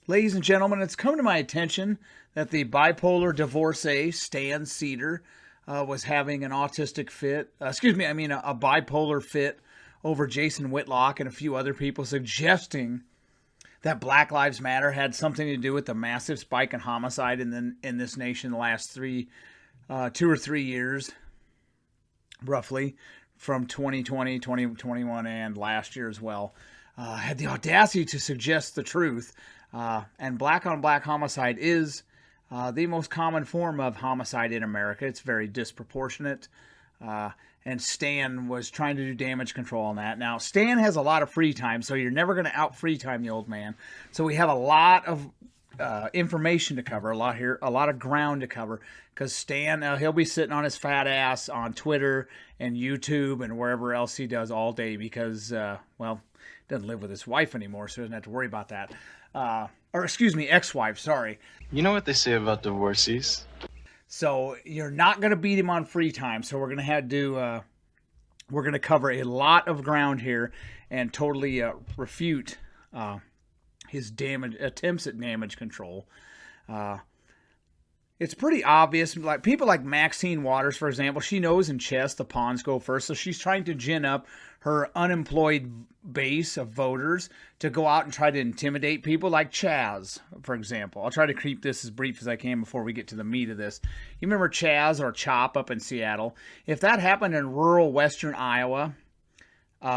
Ladies and gentlemen, it's come to my attention that the bipolar divorcee Sam Seder was having an autistic fit. A bipolar fit over Jason Whitlock and a few other people, suggesting that Black Lives Matter had something to do with the massive spike in homicide in this nation the last 2 or 3 years, roughly, from 2020, 2021, and last year as well. Had the audacity to suggest the truth. And black-on-black homicide is the most common form of homicide in America. It's very disproportionate. And Stan was trying to do damage control on that. Now, Stan has a lot of free time, so you're never going to out-free time the old man. So we have a lot of information to cover, a lot of ground to cover, because Stan, he'll be sitting on his fat ass on Twitter and YouTube and wherever else he does all day because, doesn't live with his wife anymore, so he doesn't have to worry about that. Ex-wife, sorry. You know what they say about divorcees? So you're not going to beat him on free time, so we're going to cover a lot of ground here and totally refute his attempts at damage control. It's pretty obvious. Like people like Maxine Waters, for example, she knows in chess the pawns go first, so she's trying to gin up her unemployed base of voters to go out and try to intimidate people like Chaz, for example. I'll try to keep this as brief as I can before we get to the meat of this. You remember Chaz or Chop up in Seattle? If that happened in rural western Iowa,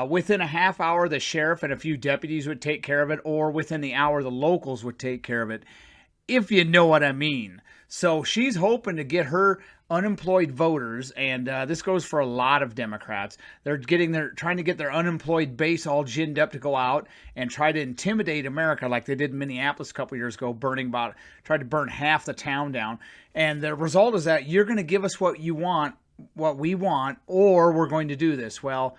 within a half hour, the sheriff and a few deputies would take care of it, or within the hour, the locals would take care of it, if you know what I mean. So she's hoping to get her unemployed voters, and this goes for a lot of Democrats. They're trying to get their unemployed base all ginned up to go out and try to intimidate America like they did in Minneapolis a couple years ago, tried to burn half the town down. And the result is that you're going to give us what we want, or we're going to do this. Well,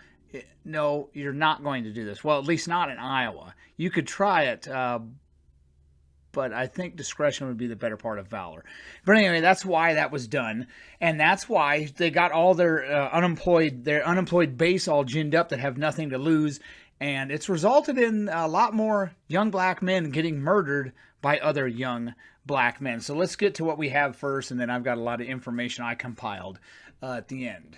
no, you're not going to do this. Well, at least not in Iowa. You could try it, but I think discretion would be the better part of valor. But anyway, that's why that was done, and that's why they got all their unemployed base all ginned up that have nothing to lose, and it's resulted in a lot more young black men getting murdered by other young black men. So let's get to what we have first, and then I've got a lot of information I compiled at the end.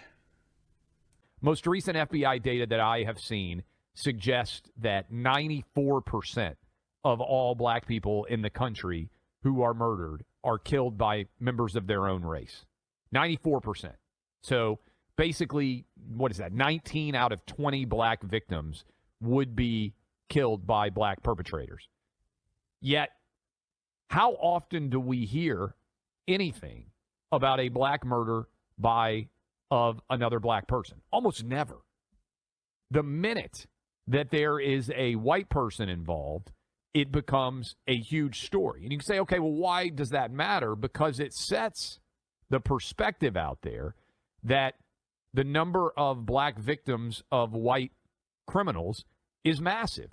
Most recent FBI data that I have seen suggests that 94% of all black people in the country who are murdered are killed by members of their own race. 94%. So basically, what is that? 19 out of 20 black victims would be killed by black perpetrators. Yet, how often do we hear anything about a black murder of another black person? Almost never. The minute that there is a white person involved, it becomes a huge story. And you can say, okay, well, why does that matter? Because it sets the perspective out there that the number of black victims of white criminals is massive.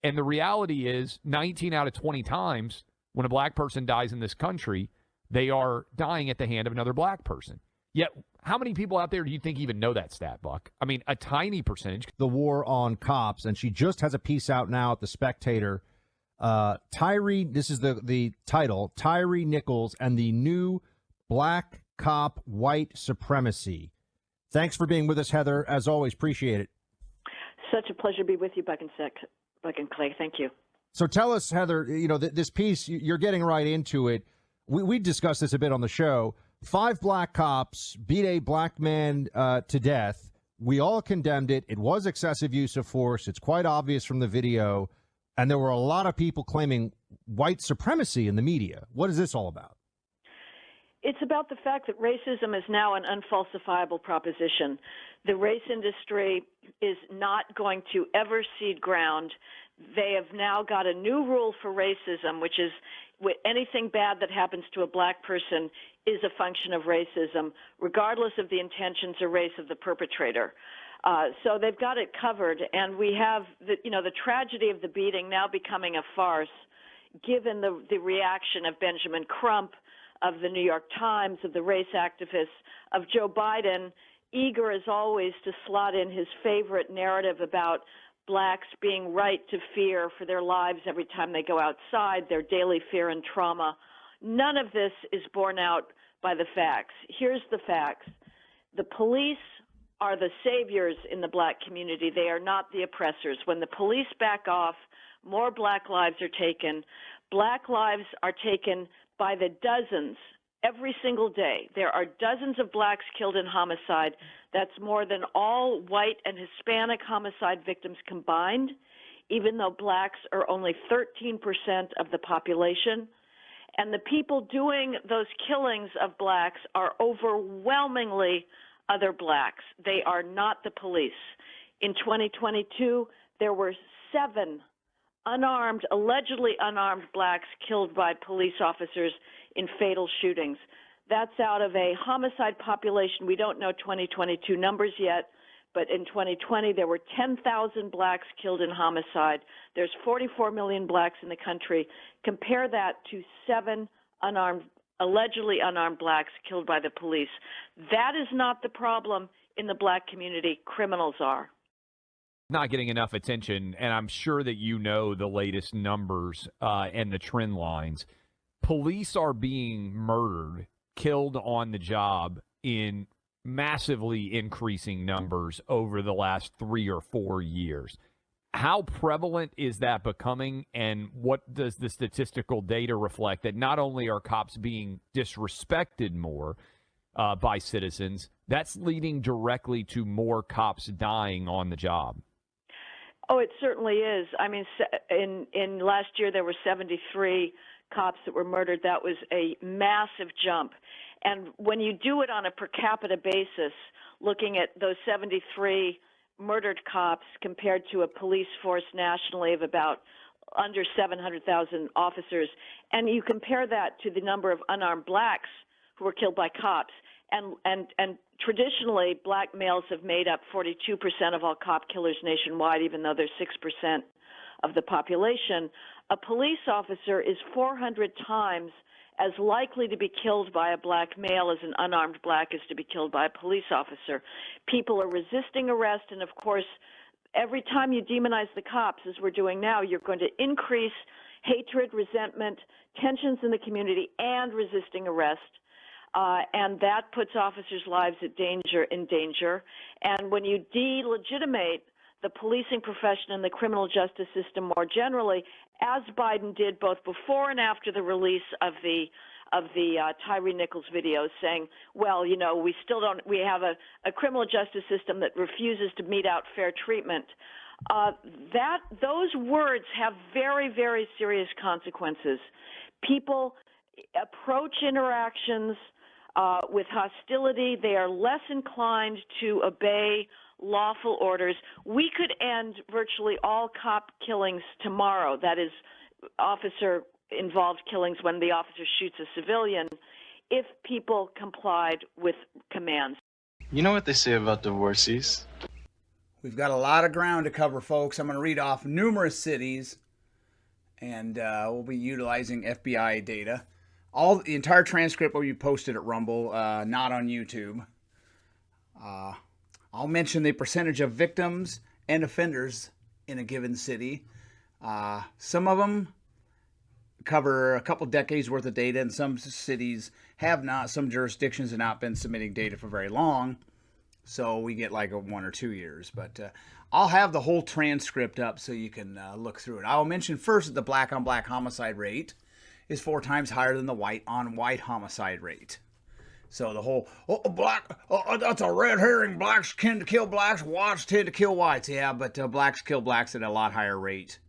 And the reality is 19 out of 20 times when a black person dies in this country, they are dying at the hand of another black person. Yet, how many people out there do you think even know that stat, Buck? I mean, a tiny percentage. The war on cops, and she just has a piece out now at The Spectator. Tyree, this is the title, Tyree Nichols and the New Black Cop White Supremacy. Thanks for being with us, Heather. As always, appreciate it. Such a pleasure to be with you, Buck and Clay. Thank you. So tell us, Heather, this piece, you're getting right into it. We discussed this a bit on the show. 5 black cops beat a black man to death. We all condemned it. It was excessive use of force. It's quite obvious from the video. And there were a lot of people claiming white supremacy in the media. What is this all about? It's about the fact that racism is now an unfalsifiable proposition. The race industry is not going to ever cede ground. They have now got a new rule for racism, which is anything bad that happens to a black person is a function of racism, regardless of the intentions or race of the perpetrator. So they've got it covered, and we have the tragedy of the beating now becoming a farce, given the reaction of Benjamin Crump, of the New York Times, of the race activists, of Joe Biden, eager as always to slot in his favorite narrative about blacks being right to fear for their lives every time they go outside, their daily fear and trauma. None of this is borne out by the facts. Here's the facts. The police are the saviors in the black community. They are not the oppressors. When the police back off, more black lives are taken. Black lives are taken by the dozens every single day. There are dozens of blacks killed in homicide. That's more than all white and Hispanic homicide victims combined, even though blacks are only 13% of the population. And the people doing those killings of blacks are overwhelmingly other blacks. They are not the police. In 2022, there were 7 allegedly unarmed blacks killed by police officers in fatal shootings. That's out of a homicide population. We don't know 2022 numbers yet, but in 2020, there were 10,000 blacks killed in homicide. There's 44 million blacks in the country. Compare that to 7 allegedly unarmed blacks killed by the police. That is not the problem in the black community. Criminals are. Not getting enough attention, and I'm sure that you know the latest numbers and the trend lines. Police are being murdered, killed on the job in massively increasing numbers over the last 3 or 4 years. How prevalent is that becoming, and what does the statistical data reflect? That not only are cops being disrespected more by citizens, that's leading directly to more cops dying on the job. Oh, it certainly is. I mean, in last year, there were 73 cops that were murdered. That was a massive jump. And when you do it on a per capita basis, looking at those 73 murdered cops compared to a police force nationally of about under 700,000 officers, and you compare that to the number of unarmed blacks who were killed by cops, and traditionally, black males have made up 42% of all cop killers nationwide, even though they're 6% of the population. A police officer is 400 times as likely to be killed by a black male as an unarmed black is to be killed by a police officer. People are resisting arrest, and of course, every time you demonize the cops, as we're doing now, you're going to increase hatred, resentment, tensions in the community, and resisting arrest. And that puts officers' lives in danger. And when you delegitimate the policing profession and the criminal justice system more generally, as Biden did both before and after the release of the Tyree Nichols videos, saying, well, you know, we have a criminal justice system that refuses to mete out fair treatment. Those words have very, very serious consequences. People approach interactions with hostility. They are less inclined to obey lawful orders. We could end virtually all cop killings tomorrow, that is, officer-involved killings when the officer shoots a civilian, if people complied with commands. You know what they say about divorcees? We've got a lot of ground to cover, folks. I'm going to read off numerous cities, and we'll be utilizing FBI data. The entire transcript will be posted at Rumble, not on YouTube. I'll mention the percentage of victims and offenders in a given city. Some of them cover a couple decades worth of data, and some cities have not. Some jurisdictions have not been submitting data for very long, so we get like 1 or 2 years. But I'll have the whole transcript up so you can look through it. I'll mention first that the black-on-black homicide rate is 4 times higher than the white-on-white homicide rate. So the whole, that's a red herring. Blacks tend to kill blacks, whites tend to kill whites. Yeah, but blacks kill blacks at a lot higher rate.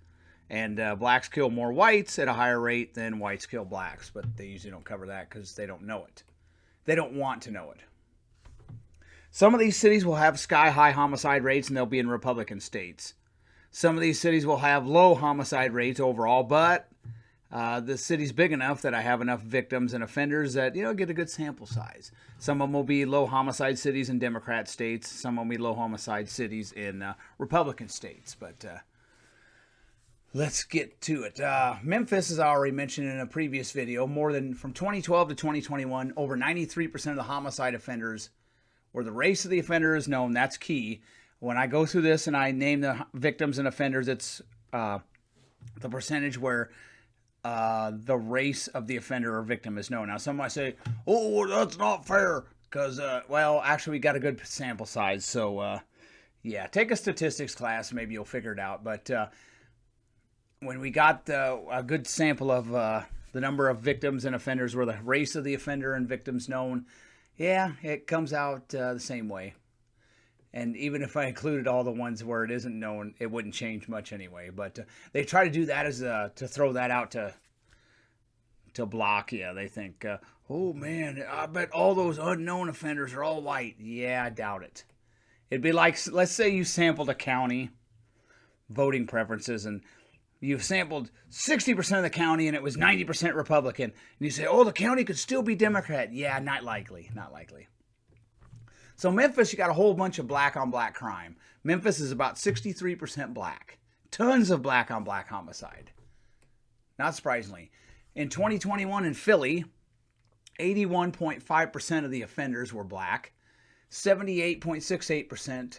And blacks kill more whites at a higher rate than whites kill blacks. But they usually don't cover that because they don't know it. They don't want to know it. Some of these cities will have sky-high homicide rates, and they'll be in Republican states. Some of these cities will have low homicide rates overall, but the city's big enough that I have enough victims and offenders that, get a good sample size. Some of them will be low homicide cities in Democrat states. Some will be low homicide cities in Republican states. But let's get to it. Memphis, as I already mentioned in a previous video, from 2012 to 2021, over 93% of the homicide offenders, or the race of the offender is known, that's key. When I go through this and I name the victims and offenders, it's the percentage where the race of the offender or victim is known. Now, some might say, oh, that's not fair because, well, actually, we got a good sample size. So, yeah, take a statistics class. Maybe you'll figure it out. But when we got a good sample of the number of victims and offenders where the race of the offender and victims known, yeah, it comes out the same way. And even if I included all the ones where it isn't known, it wouldn't change much anyway. But they try to do that as to throw that out to block you. They think, oh man, I bet all those unknown offenders are all white. Yeah, I doubt it. It'd be like, let's say you sampled a county voting preferences and you've sampled 60% of the county and it was 90% Republican. And you say, oh, the county could still be Democrat. Yeah, not likely. Not likely. So Memphis, you got a whole bunch of black on black crime. Memphis is about 63% black. Tons of black on black homicide. Not surprisingly. In 2021 in Philly, 81.5% of the offenders were black. 78.68%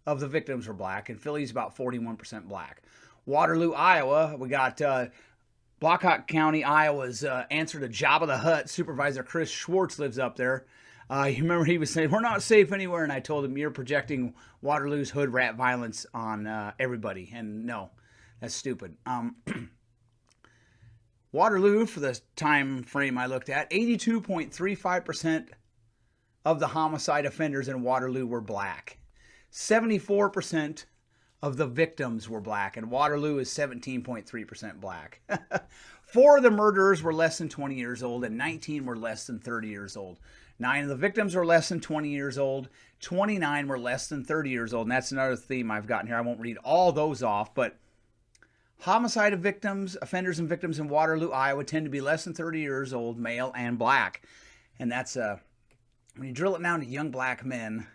of the victims were black. And Philly's about 41% black. Waterloo, Iowa, we got Blackhawk County, Iowa's answer to Jabba the Hutt. Supervisor Chris Schwartz lives up there. You remember he was saying, we're not safe anywhere. And I told him, you're projecting Waterloo's hood rat violence on everybody. And no, that's stupid. Waterloo, for the time frame I looked at, 82.35% of the homicide offenders in Waterloo were black. 74% of the victims were black. And Waterloo is 17.3% black. 4 of the murderers were less than 20 years old and 19 were less than 30 years old. 9 of the victims were less than 20 years old. 29 were less than 30 years old. And that's another theme I've gotten here. I won't read all those off, but homicide of victims, offenders and victims in Waterloo, Iowa tend to be less than 30 years old, male and black. And that's, when you drill it down to young black men,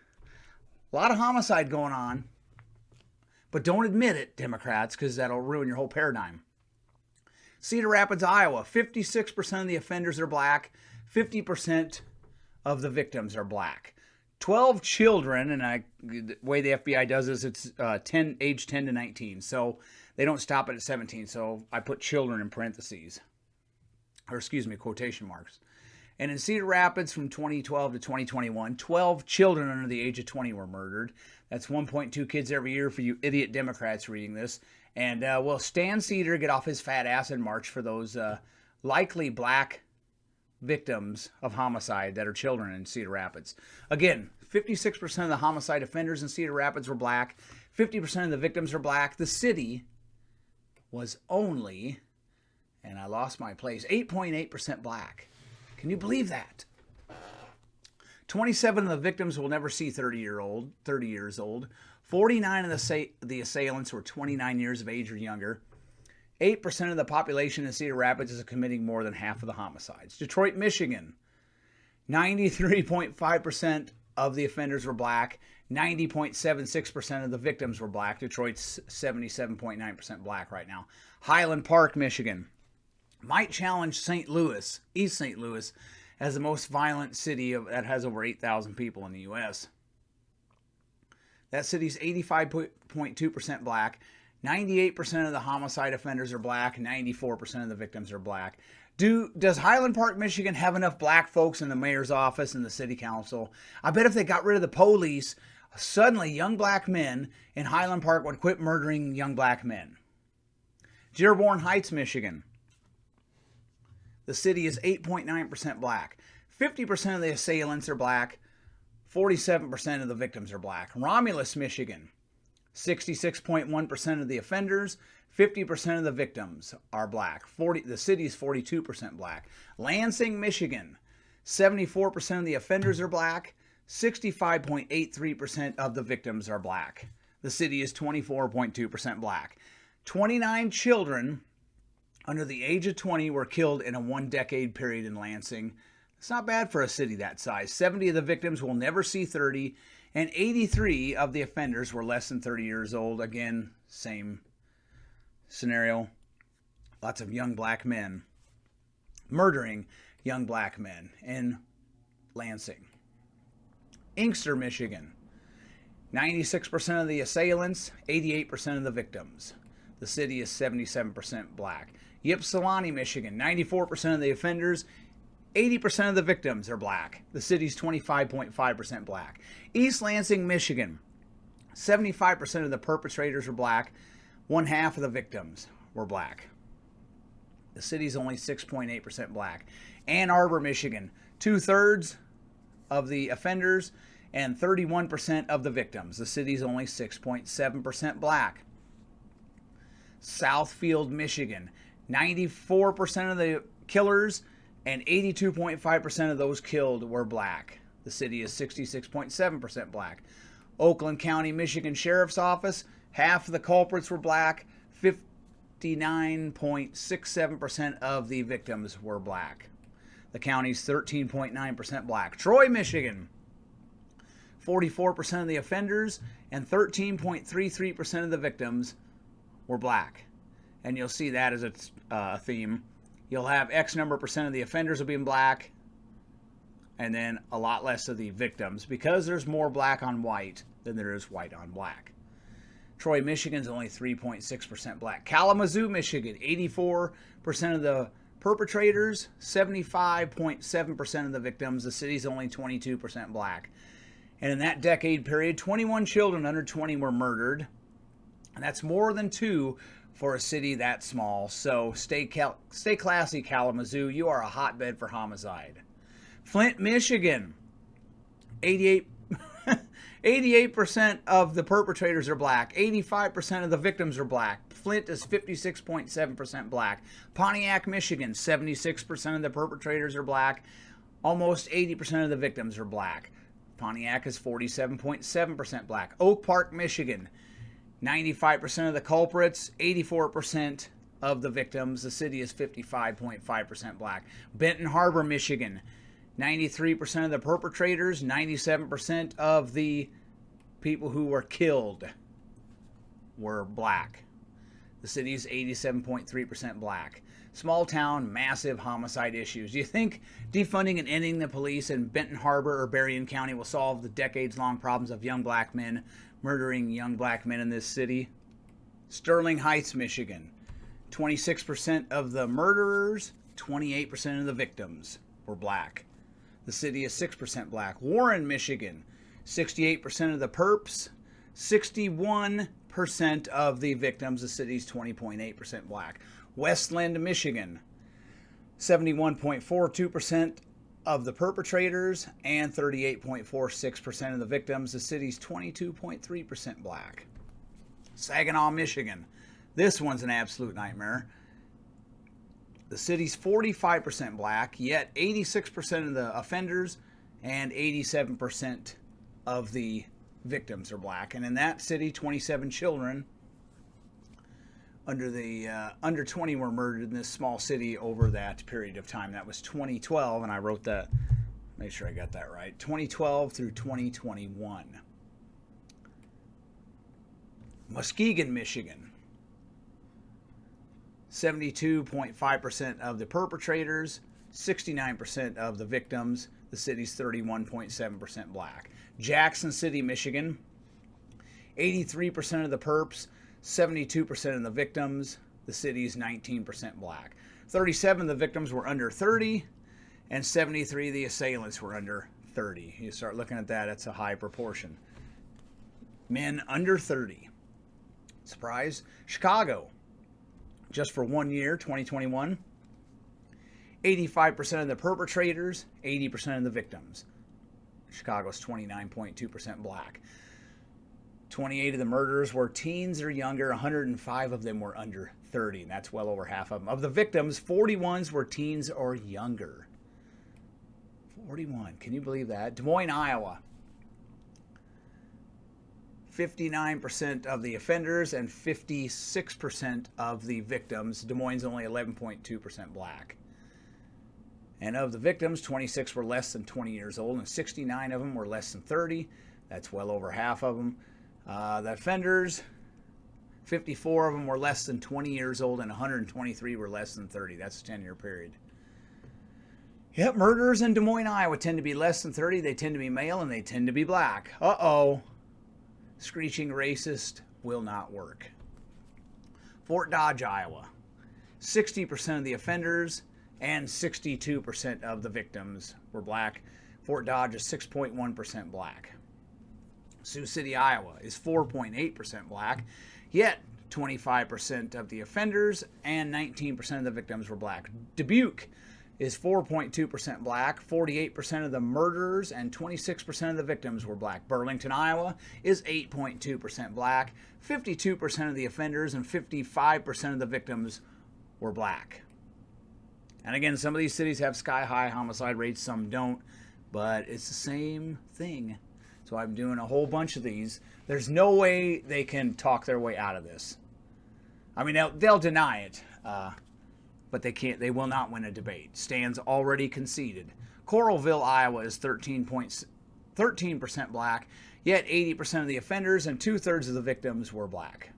a lot of homicide going on. But don't admit it, Democrats, because that'll ruin your whole paradigm. Cedar Rapids, Iowa, 56% of the offenders are black. 50% of the victims are black. 12 children, and the way the FBI does this, it's age 10 to 19. So they don't stop it at 17. So I put children in parentheses, or excuse me, quotation marks. And in Cedar Rapids from 2012 to 2021, 12 children under the age of 20 were murdered. That's 1.2 kids every year for you idiot Democrats reading this. And will Stan Seder get off his fat ass and march for those likely black victims of homicide that are children in Cedar Rapids? Again, 56% of the homicide offenders in Cedar Rapids were black. 50% of the victims are black. The city was only, and I lost my place, 8.8% black. Can you believe that? 27 of the victims will never see 30 years old. 49 of the assailants were 29 years of age or younger. 8% of the population in Cedar Rapids is committing more than half of the homicides. Detroit, Michigan, 93.5% of the offenders were black. 90.76% of the victims were black. Detroit's 77.9% black right now. Highland Park, Michigan, might challenge St. Louis, East St. Louis, as the most violent city that has over 8,000 people in the U.S. That city's 85.2% black. 98% of the homicide offenders are black. 94% of the victims are black. Does Highland Park, Michigan have enough black folks in the mayor's office and the city council? I bet if they got rid of the police, suddenly young black men in Highland Park would quit murdering young black men. Dearborn Heights, Michigan. The city is 8.9% black. 50% of the assailants are black. 47% of the victims are black. Romulus, Michigan. 66.1% of the offenders. 50% of the victims are black. The city is 42% black. Lansing, Michigan. 74% of the offenders are black. 65.83% of the victims are black. The city is 24.2% black. 29 children under the age of 20 were killed in a 1-decade period in Lansing. It's not bad for a city that size. 70 of the victims will never see 30, and 83 of the offenders were less than 30 years old. Again, same scenario. Lots of young black men murdering young black men in Lansing. Inkster, Michigan. 96% of the assailants, 88% of the victims. The city is 77% black. Ypsilanti, Michigan, 94% of the offenders, 80% of the victims are black. The city's 25.5% black. East Lansing, Michigan, 75% of the perpetrators are black. 1/2 of the victims were black. The city's only 6.8% black. Ann Arbor, Michigan, 2/3 of the offenders and 31% of the victims. The city's only 6.7% black. Southfield, Michigan, 94% of the killers and 82.5% of those killed were black. The city is 66.7% black. Oakland County, Michigan Sheriff's Office, half of the culprits were black. 59.67% of the victims were black. The county's 13.9% black. Troy, Michigan, 44% of the offenders and 13.33% of the victims were black. And you'll see that as a theme. You'll have X number percent of the offenders will be in black, and then a lot less of the victims, because there's more black on white than there is white on black. Troy, Michigan's only 3.6% black. Kalamazoo, Michigan, 84% of the perpetrators, 75.7% of the victims. The city's only 22% black. And in that decade period, 21 children under 20 were murdered. And that's more than 2 for a city that small. So stay classy, Kalamazoo. You are a hotbed for homicide. Flint, Michigan, 88% of the perpetrators are black. 85% of the victims are black. Flint is 56.7% black. Pontiac, Michigan, 76% of the perpetrators are black. Almost 80% of the victims are black. Pontiac is 47.7% black. Oak Park, Michigan, 95% of the culprits, 84% of the victims. The city is 55.5% black. Benton Harbor, Michigan, 93% of the perpetrators, 97% of the people who were killed were black. The city is 87.3% black. Small town, massive homicide issues. Do you think defunding and ending the police in Benton Harbor or Berrien County will solve the decades-long problems of young black men murdering young black men in this city? Sterling Heights, Michigan, 26% of the murderers, 28% of the victims were black. The city is 6% black. Warren, Michigan, 68% of the perps, 61% of the victims. The city's 20.8% black. Westland, Michigan, 71.42% of the perpetrators and 38.46% of the victims. The city's 22.3% black. Saginaw, Michigan. This one's an absolute nightmare. The city's 45% black, yet 86% of the offenders and 87% of the victims are black. And in that city, 27 children under 20 were murdered in this small city over that period of time. That was 2012, and I wrote that, make sure I got that right, 2012 through 2021. Muskegon, Michigan, 72.5% of the perpetrators, 69% of the victims. The city's 31.7% black. Jackson City, Michigan, 83% of the perps, 72% of the victims. The city's 19% black. 37 of the victims were under 30, and 73 of the assailants were under 30. You start looking at that, it's a high proportion. Men under 30. Surprise. Chicago, just for 1 year, 2021, 85% of the perpetrators, 80% of the victims. Chicago's 29.2% black. 28 of the murderers were teens or younger. 105 of them were under 30, and that's well over half of them. Of the victims, 41 were teens or younger. 41. Can you believe that? Des Moines, Iowa. 59% of the offenders and 56% of the victims. Des Moines only 11.2% black. And of the victims, 26 were less than 20 years old, and 69 of them were less than 30. That's well over half of them. The offenders, 54 of them were less than 20 years old, and 123 were less than 30. That's a 10-year period. Yep, murderers in Des Moines, Iowa tend to be less than 30. They tend to be male, and they tend to be black. Uh-oh. Screeching racist will not work. Fort Dodge, Iowa. 60% of the offenders and 62% of the victims were black. Fort Dodge is 6.1% black. Sioux City, Iowa is 4.8% black, yet 25% of the offenders and 19% of the victims were black. Dubuque is 4.2% black, 48% of the murderers and 26% of the victims were black. Burlington, Iowa is 8.2% black, 52% of the offenders and 55% of the victims were black. And again, some of these cities have sky-high homicide rates, some don't, but it's the same thing. So I'm doing a whole bunch of these. There's no way they can talk their way out of this. I mean, they'll deny it, but they can't. They will not win a debate. Stands already conceded. Coralville, Iowa is 13% black, yet 80% of the offenders and 2/3 of the victims were black.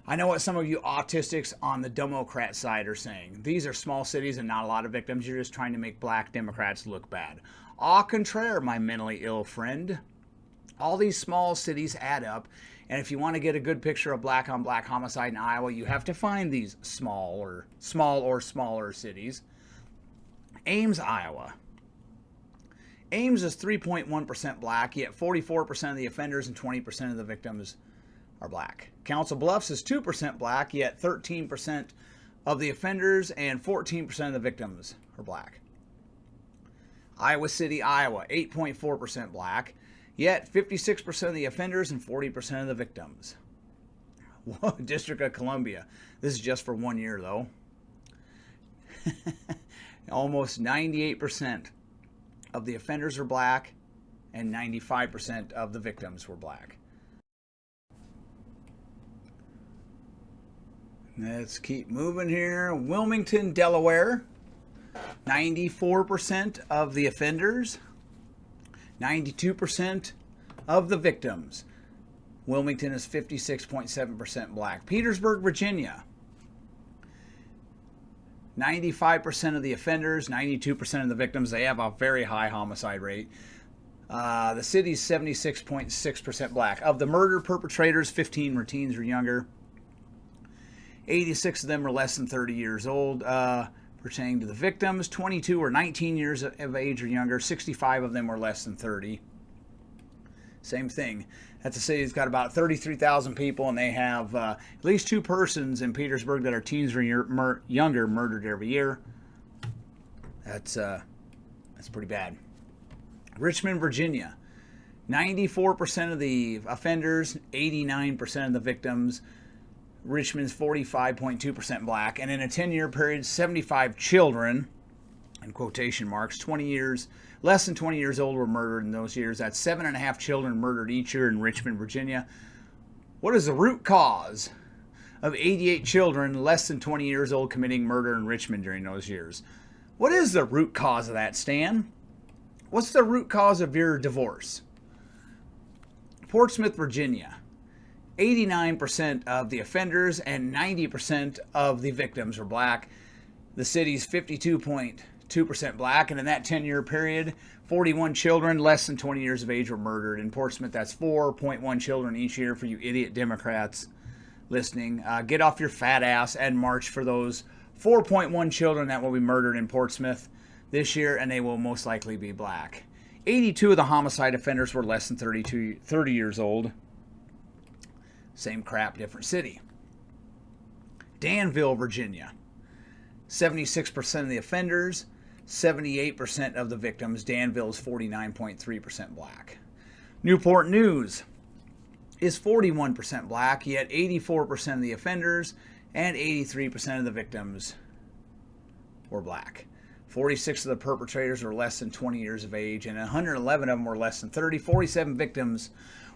I know what some of you autistics on the Democrat side are saying. These are small cities and not a lot of victims. You're just trying to make black Democrats look bad. Au contraire, my mentally ill friend. All these small cities add up, and if you want to get a good picture of black on black homicide in Iowa, you have to find these small or smaller cities. Ames, Iowa. Ames is 3.1% black, yet 44% of the offenders and 20% of the victims are black. Council Bluffs is 2% black, yet 13% of the offenders and 14% of the victims are black. Iowa City, Iowa, 8.4% black, yet 56% of the offenders and 40% of the victims. Whoa, District of Columbia. This is just for 1 year, though. Almost 98% of the offenders were black and 95% of the victims were black. Let's keep moving here. Wilmington, Delaware. 94% of the offenders, 92% of the victims. Wilmington is 56.7% black. Petersburg, Virginia. 95% of the offenders, 92% of the victims. They have a very high homicide rate. The city's 76.6% black. Of the murder perpetrators, 15 were teens or younger. 86 of them are less than 30 years old. Pertaining to the victims, 22 or 19 years of age or younger. 65 of them were less than 30. Same thing. That's a city that's got about 33,000 people, and they have at least 2 persons in Petersburg that are teens or younger murdered every year. That's pretty bad. Richmond, Virginia. 94% of the offenders, 89% of the victims. Richmond's 45.2% black, and in a 10-year period, 75 children, in quotation marks, 20 years, less than 20 years old were murdered in those years. That's 7.5 children murdered each year in Richmond, Virginia. What is the root cause of 88 children less than 20 years old committing murder in Richmond during those years? What is the root cause of that, Stan? What's the root cause of your divorce? Portsmouth, Virginia. 89% of the offenders and 90% of the victims were black. The city's 52.2% black, and in that 10-year period, 41 children less than 20 years of age were murdered. In Portsmouth, that's 4.1 children each year for you idiot Democrats listening. Get off your fat ass and march for those 4.1 children that will be murdered in Portsmouth this year, and they will most likely be black. 82 of the homicide offenders were less than 30 years old. Same crap, different city. Danville, Virginia. 76% of the offenders, 78% of the victims. Danville is 49.3% black. Newport News is 41% black, yet 84% of the offenders and 83% of the victims were black. 46 of the perpetrators were less than 20 years of age, and 111 of them were less than 30. 47 victims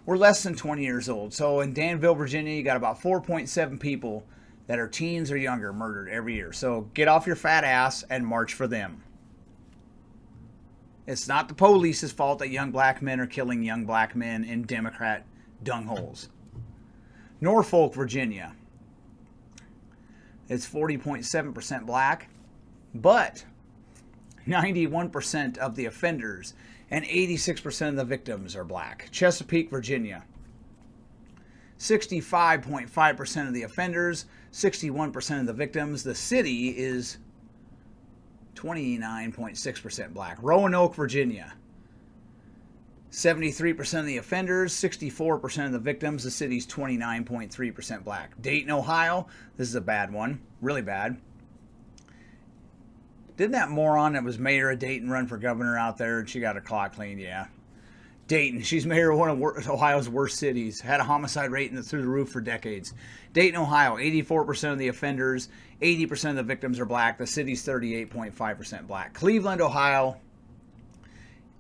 were less than 20 years old. So in Danville, Virginia, you got about 4.7 people that are teens or younger murdered every year. So get off your fat ass and march for them. It's not the police's fault that young black men are killing young black men in Democrat dungholes. Norfolk, Virginia. It's 40.7% black, but 91% of the offenders and 86% of the victims are black. Chesapeake, Virginia, 65.5% of the offenders, 61% of the victims. The city is 29.6% black. Roanoke, Virginia, 73% of the offenders, 64% of the victims. The city's 29.3% black. Dayton, Ohio, this is a bad one, really bad. Didn't that moron that was mayor of Dayton run for governor out there and she got her clock cleaned? Yeah. Dayton, she's mayor of one of Ohio's worst cities. Had a homicide rate through the roof for decades. Dayton, Ohio, 84% of the offenders, 80% of the victims are black. The city's 38.5% black. Cleveland, Ohio,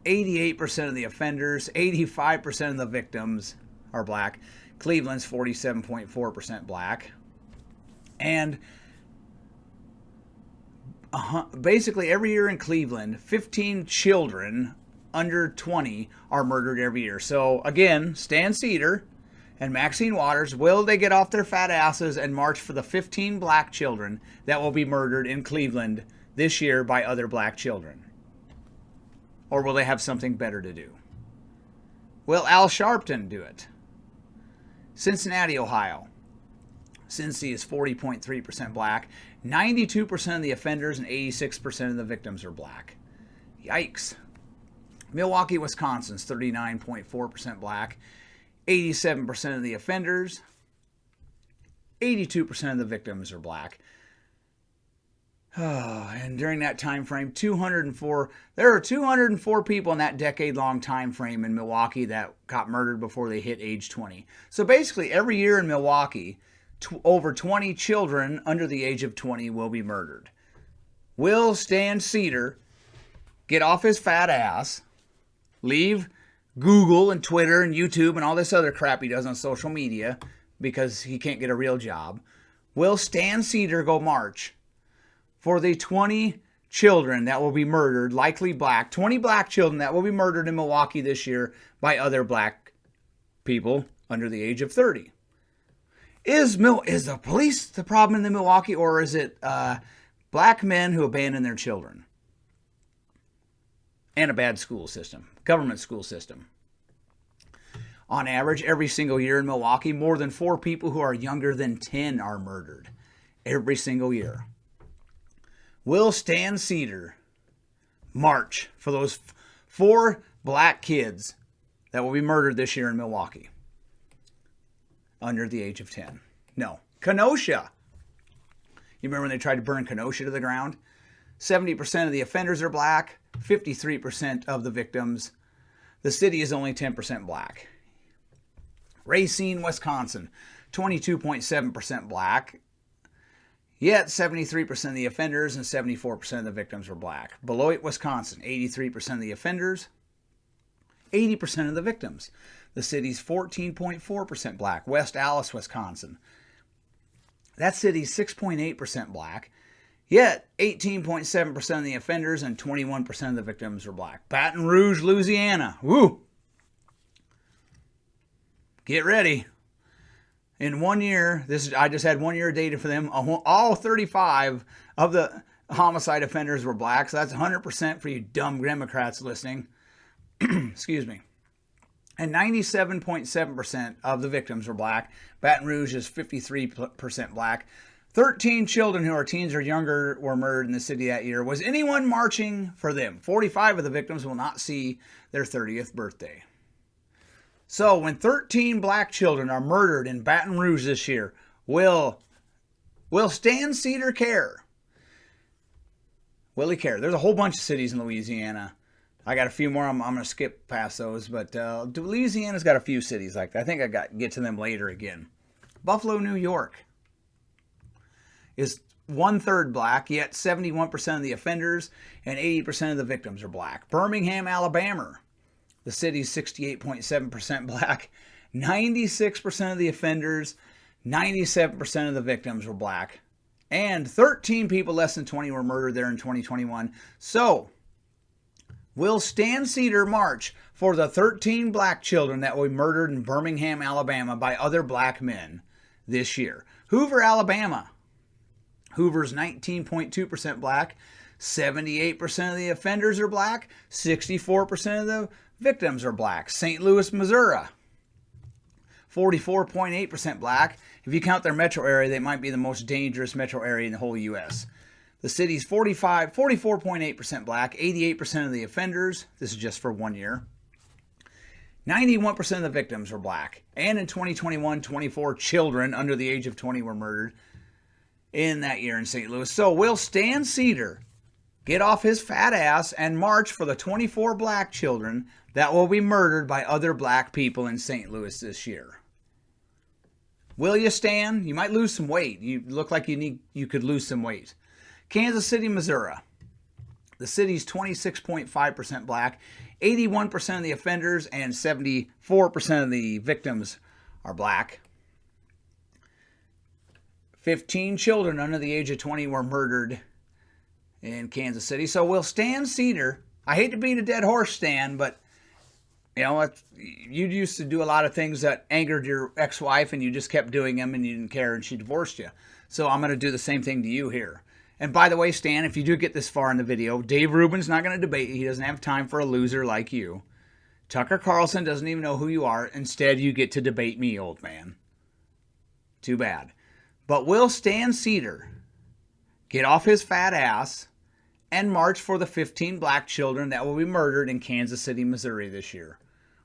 88% of the offenders, 85% of the victims are black. Cleveland's 47.4% black. And basically every year in Cleveland, 15 children under 20 are murdered every year. So again, Sam Seder and Maxine Waters, will they get off their fat asses and march for the 15 black children that will be murdered in Cleveland this year by other black children? Or will they have something better to do? Will Al Sharpton do it? Cincinnati, Ohio. Cincy is 40.3% black. 92% of the offenders and 86% of the victims are black. Yikes. Milwaukee, Wisconsin is 39.4% black. 87% of the offenders. 82% of the victims are black. And during that time frame, there are 204 people in that decade-long time frame in Milwaukee that got murdered before they hit age 20. So basically, every year in Milwaukee, over 20 children under the age of 20 will be murdered. Will Sam Seder get off his fat ass, leave Google and Twitter and YouTube and all this other crap he does on social media because he can't get a real job? Will Sam Seder go march for the 20 children that will be murdered, likely black, 20 black children that will be murdered in Milwaukee this year by other black people under the age of 30? Is the police the problem in the Milwaukee, or is it black men who abandon their children? And a bad school system, government school system. On average, every single year in Milwaukee, more than 4 people who are younger than 10 are murdered. Every single year. Will Sam Seder march for those 4 black kids that will be murdered this year in Milwaukee under the age of 10? No. Kenosha. You remember when they tried to burn Kenosha to the ground? 70% of the offenders are black, 53% of the victims. The city is only 10% black. Racine, Wisconsin, 22.7% black. Yet 73% of the offenders and 74% of the victims were black. Beloit, Wisconsin, 83% of the offenders, 80% of the victims. The city's 14.4% black. West Allis, Wisconsin. That city's 6.8% black. Yet 18.7% of the offenders and 21% of the victims were black. Baton Rouge, Louisiana. Woo! Get ready. In 1 year, I just had 1 year of data for them. All 35 of the homicide offenders were black. So that's 100% for you dumb Democrats listening. Excuse me. And 97.7% of the victims were black. Baton Rouge is 53% black. 13 children who are teens or younger were murdered in the city that year. Was anyone marching for them? 45 of the victims will not see their 30th birthday. So when 13 black children are murdered in Baton Rouge this year, will Sam Seder care? Will he care? There's a whole bunch of cities in Louisiana. I got a few more. I'm going to skip past those, but Louisiana's got a few cities like that. I think I get to them later again. Buffalo, New York is 1/3 black, yet 71% of the offenders and 80% of the victims are black. Birmingham, Alabama. The city's 68.7% black. 96% of the offenders, 97% of the victims were black. And 13 people less than 20 were murdered there in 2021. So, will Sam Seder march for the 13 black children that were murdered in Birmingham, Alabama by other black men this year? Hoover, Alabama. Hoover's 19.2% black. 78% of the offenders are black. 64% of the victims are black. St. Louis, Missouri, 44.8% black. If you count their metro area, they might be the most dangerous metro area in the whole U.S. The city's 44.8% black. 88% of the offenders. This is just for 1 year. 91% of the victims were black. And in 2021, 24 children under the age of 20 were murdered in that year in St. Louis. So will Sam Seder get off his fat ass and march for the 24 black children that will be murdered by other black people in St. Louis this year? Will you, Stan? You might lose some weight. You look like you could lose some weight. Kansas City, Missouri. The city's 26.5% black. 81% of the offenders and 74% of the victims are black. 15 children under the age of 20 were murdered in Kansas City. So will Sam Seder, I hate to beat a dead horse, Stan, but you know, you used to do a lot of things that angered your ex-wife and you just kept doing them and you didn't care and she divorced you. So I'm going to do the same thing to you here. And by the way, Stan, if you do get this far in the video, Dave Rubin's not going to debate you. He doesn't have time for a loser like you. Tucker Carlson doesn't even know who you are. Instead, you get to debate me, old man. Too bad. But will Sam Seder get off his fat ass and march for the 15 black children that will be murdered in Kansas City, Missouri this year?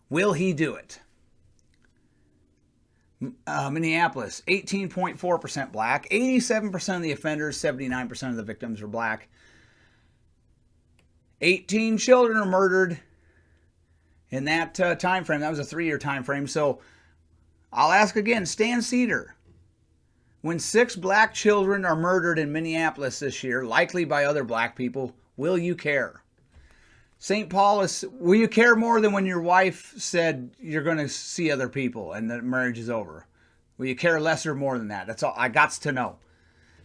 Will he do it? Minneapolis, 18.4% black. 87% of the offenders, 79% of the victims are black. 18 children are murdered in that time frame. That was a 3-year time frame. So I'll ask again, Sam Seder, when 6 black children are murdered in Minneapolis this year, likely by other black people, will you care? St. Paul, will you care more than when your wife said you're going to see other people and the marriage is over? Will you care less or more than that? That's all I got to know.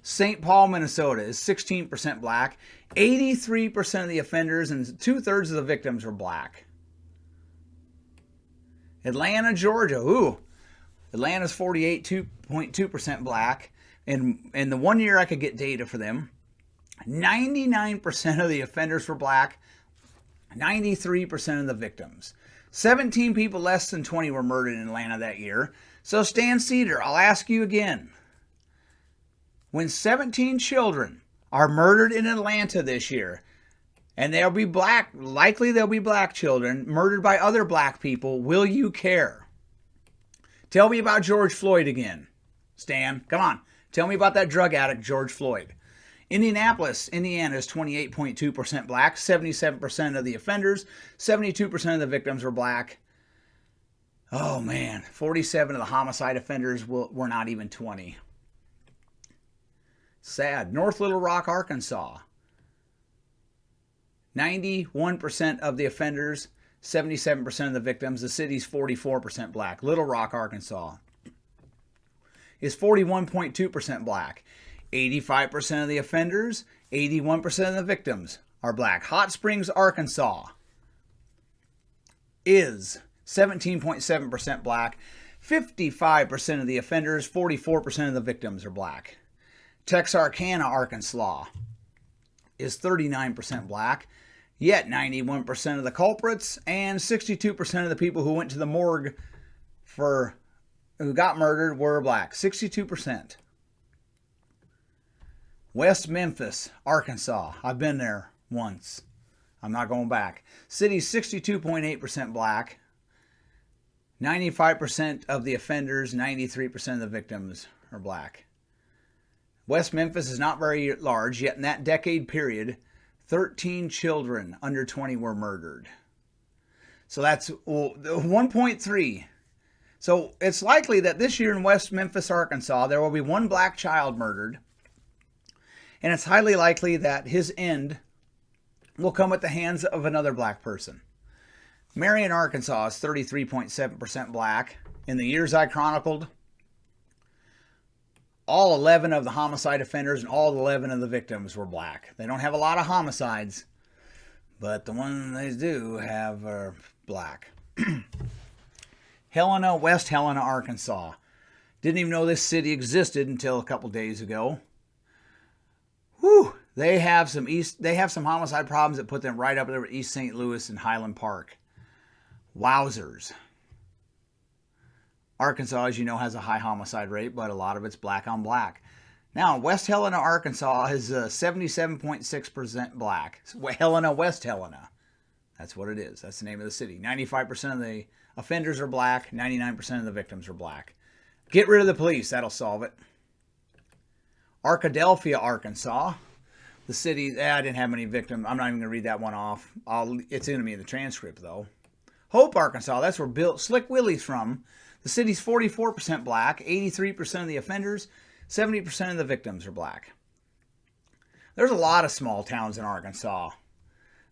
St. Paul, Minnesota is 16% black. 83% of the offenders and 2/3 of the victims are black. Atlanta, Georgia. Ooh. Atlanta's 48.2% black. And in the 1 year I could get data for them, 99% of the offenders were black. 93% of the victims. 17 people less than 20 were murdered in Atlanta that year. So Sam Seder, I'll ask you again. When 17 children are murdered in Atlanta this year, and they'll be black, likely they'll be black children, murdered by other black people, will you care? Tell me about George Floyd again. Stan, come on. Tell me about that drug addict, George Floyd. Indianapolis, Indiana is 28.2% black. 77% of the offenders, 72% of the victims were black. Oh man, 47 of the homicide offenders were not even 20. Sad. North Little Rock, Arkansas. 91% of the offenders, 77% of the victims. The city's 44% black. Little Rock, Arkansas is 41.2% black. 85% of the offenders, 81% of the victims are black. Hot Springs, Arkansas is 17.7% black. 55% of the offenders, 44% of the victims are black. Texarkana, Arkansas is 39% black. Yet 91% of the culprits and 62% of the people who went to the morgue who got murdered were black. 62%. West Memphis, Arkansas. I've been there once. I'm not going back. City's 62.8% black. 95% of the offenders, 93% of the victims are black. West Memphis is not very large, yet in that decade period, 13 children under 20 were murdered. So that's 1.3. So it's likely that this year in West Memphis, Arkansas, there will be 1 black child murdered. And it's highly likely that his end will come at the hands of another black person. Marion, Arkansas is 33.7% black. In the years I chronicled, all 11 of the homicide offenders and all 11 of the victims were black. They don't have a lot of homicides, but the ones they do have are black. Helena, West Helena, Arkansas. Didn't even know this city existed until a couple days ago. They have some homicide problems that put them right up there with East St. Louis and Highland Park. Wowzers. Arkansas, as you know, has a high homicide rate, but a lot of it's black on black. Now, West Helena, Arkansas is 77.6% black. Helena, West Helena. That's what it is. That's the name of the city. 95% of the offenders are black. 99% of the victims are black. Get rid of the police. That'll solve it. Arkadelphia, Arkansas. The city, I didn't have many victims. I'm not even going to read that one off. It's going to be in the transcript, though. Hope, Arkansas. That's where Bill Slick Willie's from. The city's 44% black. 83% of the offenders. 70% of the victims are black. There's a lot of small towns in Arkansas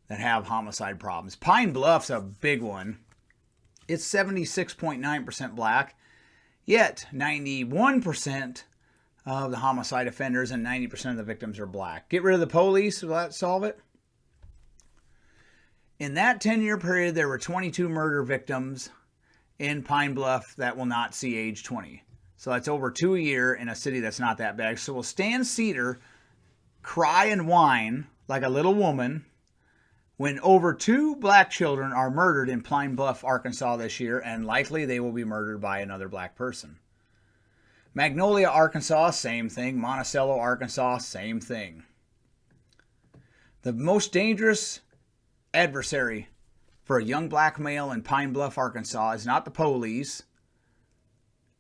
that have homicide problems. Pine Bluff's a big one. It's 76.9% black, yet 91% of the homicide offenders and 90% of the victims are black. Get rid of the police, will that solve it? In that 10-year period, there were 22 murder victims in Pine Bluff that will not see age 20. So that's over 2 a year in a city that's not that big. So will Sam Seder cry and whine like a little woman when over 2 black children are murdered in Pine Bluff, Arkansas this year, and likely they will be murdered by another black person? Magnolia, Arkansas, same thing. Monticello, Arkansas, same thing. The most dangerous adversary for a young black male in Pine Bluff, Arkansas is not the police,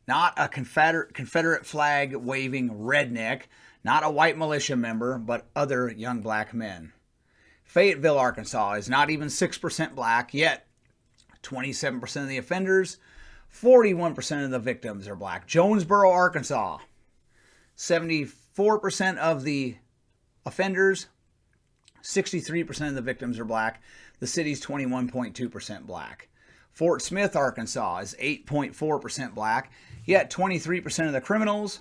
not a Confederate flag waving redneck, not a white militia member, but other young black men. Fayetteville, Arkansas is not even 6% black, yet 27% of the offenders, 41% of the victims are black. Jonesboro, Arkansas, 74% of the offenders, 63% of the victims are black. The city's 21.2% black. Fort Smith, Arkansas is 8.4% black, yet 23% of the criminals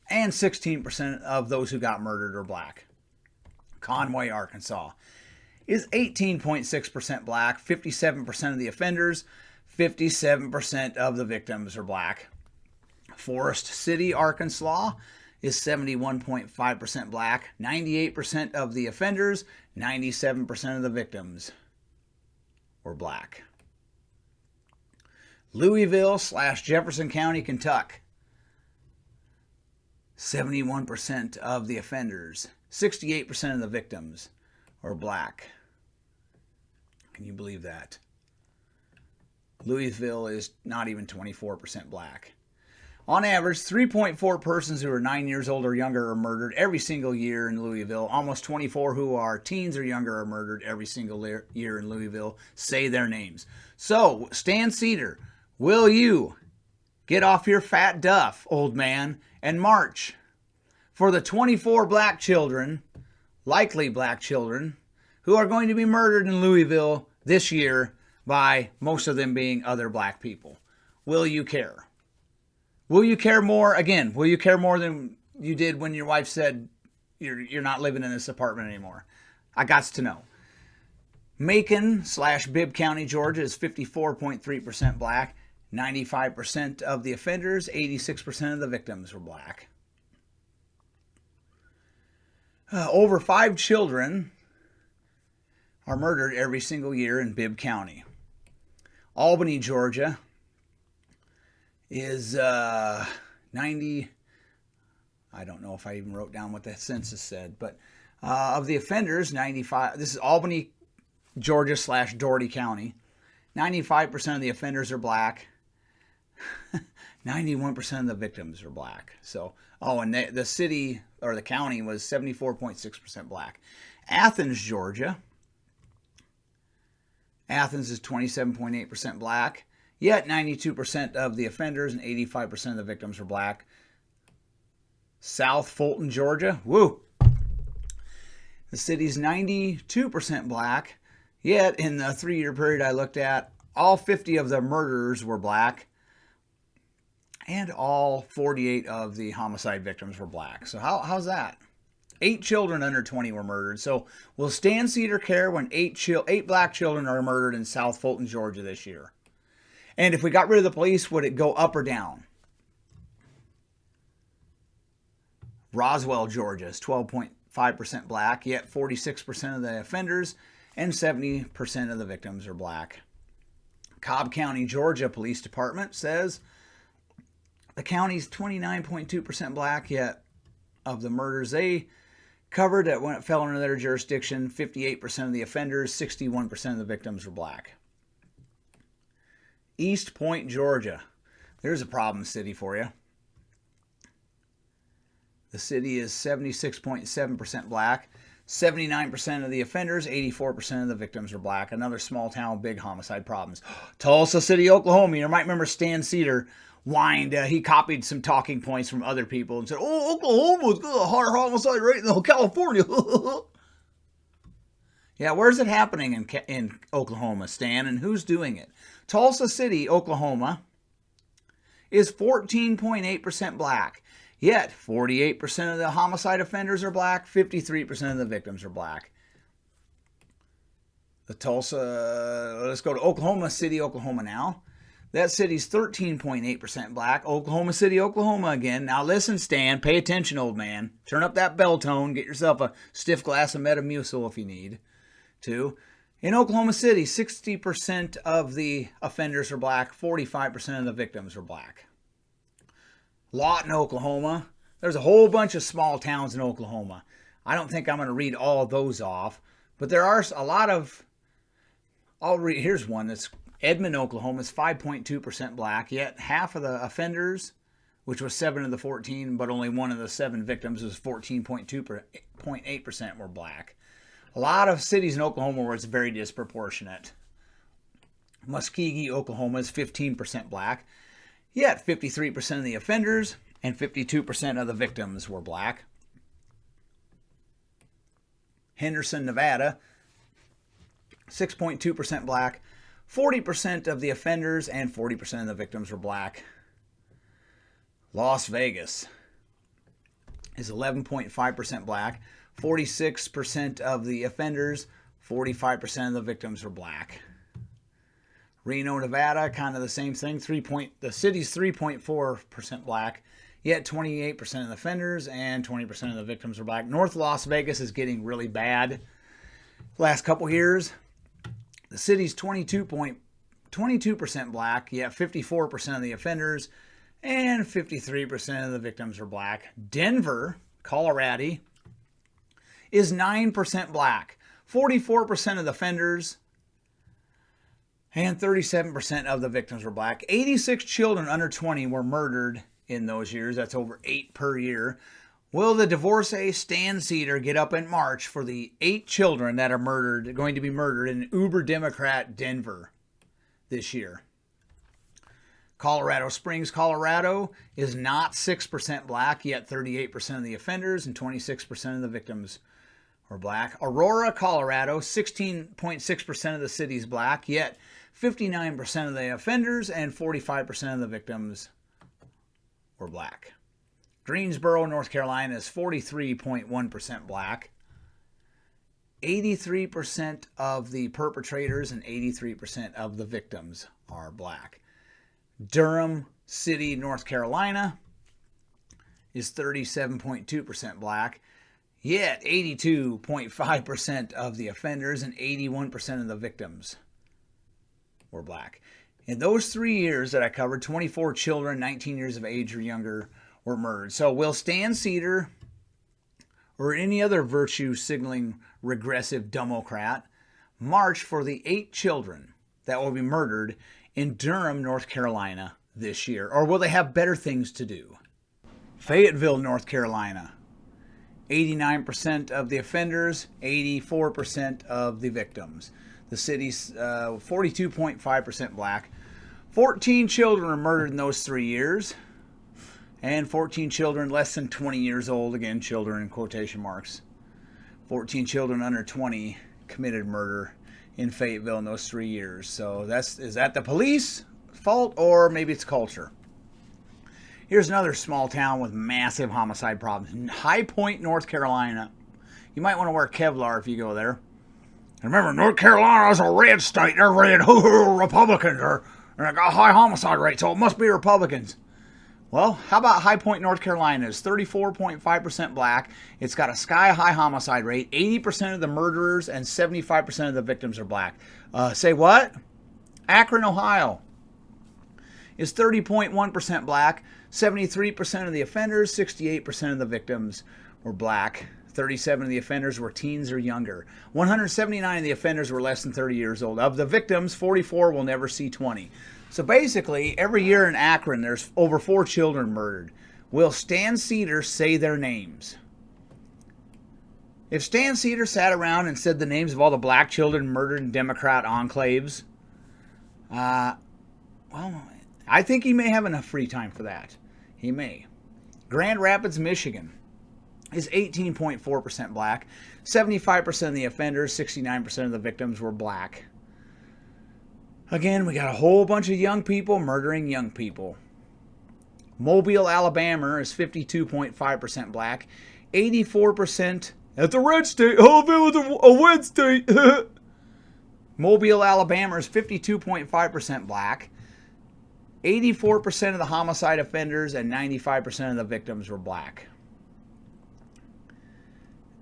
and 16% of those who got murdered are black. Conway, Arkansas is 18.6% black, 57% of the offenders, 57% of the victims are black. Forest City, Arkansas is 71.5% black, 98% of the offenders, 97% of the victims were black. Louisville / Jefferson County, Kentucky, 71% of the offenders, 68% of the victims are black. Can you believe that? Louisville is not even 24% black. On average, 3.4 persons who are 9 years old or younger are murdered every single year in Louisville. Almost 24 who are teens or younger are murdered every single year in Louisville. Say their names. So, Sam Seder, will you get off your fat duff, old man, and march for the 24 black children, likely black children, who are going to be murdered in Louisville this year by most of them being other black people? Will you care? Will you care more? Again, will you care more than you did when your wife said you're not living in this apartment anymore? I got to know. Macon / Bibb County, Georgia is 54.3% black. 95% of the offenders, 86% of the victims were black. Over 5 children are murdered every single year in Bibb County. Albany, Georgia is 90, I don't know if I even wrote down what the census said, but of the offenders, 95, this is Albany, Georgia / Dougherty County, 95% of the offenders are black, 91% of the victims are black. So, and the city or the county was 74.6% black. Athens, Georgia. Athens is 27.8% black, yet 92% of the offenders and 85% of the victims are black. South Fulton, Georgia. Woo! The city's 92% black, yet in the 3-year period I looked at, all 50 of the murderers were black, and all 48 of the homicide victims were black. So how's that? 8 children under 20 were murdered. So will Sam Seder care when 8 black children are murdered in South Fulton, Georgia this year? And if we got rid of the police, would it go up or down? Roswell, Georgia is 12.3% 5% black, yet 46% of the offenders and 70% of the victims are black. Cobb County, Georgia Police Department says the county's 29.2% black, yet of the murders they covered that when it fell under their jurisdiction, 58% of the offenders, 61% of the victims were black. East Point, Georgia. There's a problem city for you. The city is 76.7% black. 79% of the offenders, 84% of the victims are black. Another small town, big homicide problems. Tulsa City, Oklahoma. You might remember Sam Seder whined. He copied some talking points from other people and said, "Oh, Oklahoma's got a higher homicide rate than California." Yeah, where's it happening in Oklahoma, Stan, and who's doing it? Tulsa City, Oklahoma, is 14.8% black. Yet, 48% of the homicide offenders are black, 53% of the victims are black. Let's go to Oklahoma City, Oklahoma now. That city's 13.8% black. Oklahoma City, Oklahoma again. Now listen, Stan, pay attention, old man. Turn up that bell tone. Get yourself a stiff glass of Metamucil if you need to. In Oklahoma City, 60% of the offenders are black, 45% of the victims are black. Lawton, Oklahoma. There's a whole bunch of small towns in Oklahoma. I don't think I'm going to read all those off, but there are a lot of... Here's one that's Edmond, Oklahoma is 5.2% black, yet half of the offenders, which was 7 of the 14, but only 1 of the 7 victims, was 14.8% were black. A lot of cities in Oklahoma where it's very disproportionate. Muskogee, Oklahoma is 15% black. Yet 53% of the offenders and 52% of the victims were black. Henderson, Nevada, 6.2% black. 40% of the offenders and 40% of the victims were black. Las Vegas is 11.5% black. 46% of the offenders, 45% of the victims were black. Reno, Nevada, kind of the same thing. The city's 3.4% black, yet 28% of the offenders and 20% of the victims are black. North Las Vegas is getting really bad. Last couple years, the city's 22% black, yet 54% of the offenders and 53% of the victims are black. Denver, Colorado, is 9% black. 44% of the offenders and 37% of the victims were black. 86 children under 20 were murdered in those years. That's over 8 per year. Will the divorcee Sam Seder get up in March for the 8 children that are going to be murdered in Uber Democrat Denver this year? Colorado Springs, Colorado is not 6% black, yet 38% of the offenders and 26% of the victims were black. Aurora, Colorado, 16.6% of the city's black, yet 59% of the offenders and 45% of the victims were black. Greensboro, North Carolina is 43.1% black. 83% of the perpetrators and 83% of the victims are black. Durham City, North Carolina is 37.2% black. Yet 82.5% of the offenders and 81% of the victims were black. In those 3 years that I covered, 24 children 19 years of age or younger were murdered. So will Sam Seder or any other virtue-signaling regressive Democrat march for the 8 children that will be murdered in Durham, North Carolina this year? Or will they have better things to do? Fayetteville, North Carolina. 89% of the offenders, 84% of the victims. The city's 42.5% black. 14 children were murdered in those 3 years. And 14 children less than 20 years old, again, children in quotation marks. 14 children under 20 committed murder in Fayetteville in those 3 years. So is that the police fault or maybe it's culture? Here's another small town with massive homicide problems. High Point, North Carolina. You might want to wear Kevlar if you go there. And remember, North Carolina is a red state. They're red. Republicans are, and they got a high homicide rate, so it must be Republicans. Well, how about High Point, North Carolina? It's 34.5% black. It's got a sky-high homicide rate. 80% of the murderers and 75% of the victims are black. Say what? Akron, Ohio is 30.1% black. 73% of the offenders, 68% of the victims were black. 37 of the offenders were teens or younger. 179 of the offenders were less than 30 years old. Of the victims, 44 will never see 20. So basically, every year in Akron, there's over 4 children murdered. Will Stan Seder say their names? If Stan Seder sat around and said the names of all the black children murdered in Democrat enclaves, well, I think he may have enough free time for that. He may. Grand Rapids, Michigan is 18.4% black. 75% of the offenders, 69% of the victims were black. Again, we got a whole bunch of young people murdering young people. Mobile, Alabama is 52.5% black. 84% at the red state. Oh, if it was a red state. Mobile, Alabama is 52.5% black. 84% of the homicide offenders and 95% of the victims were black.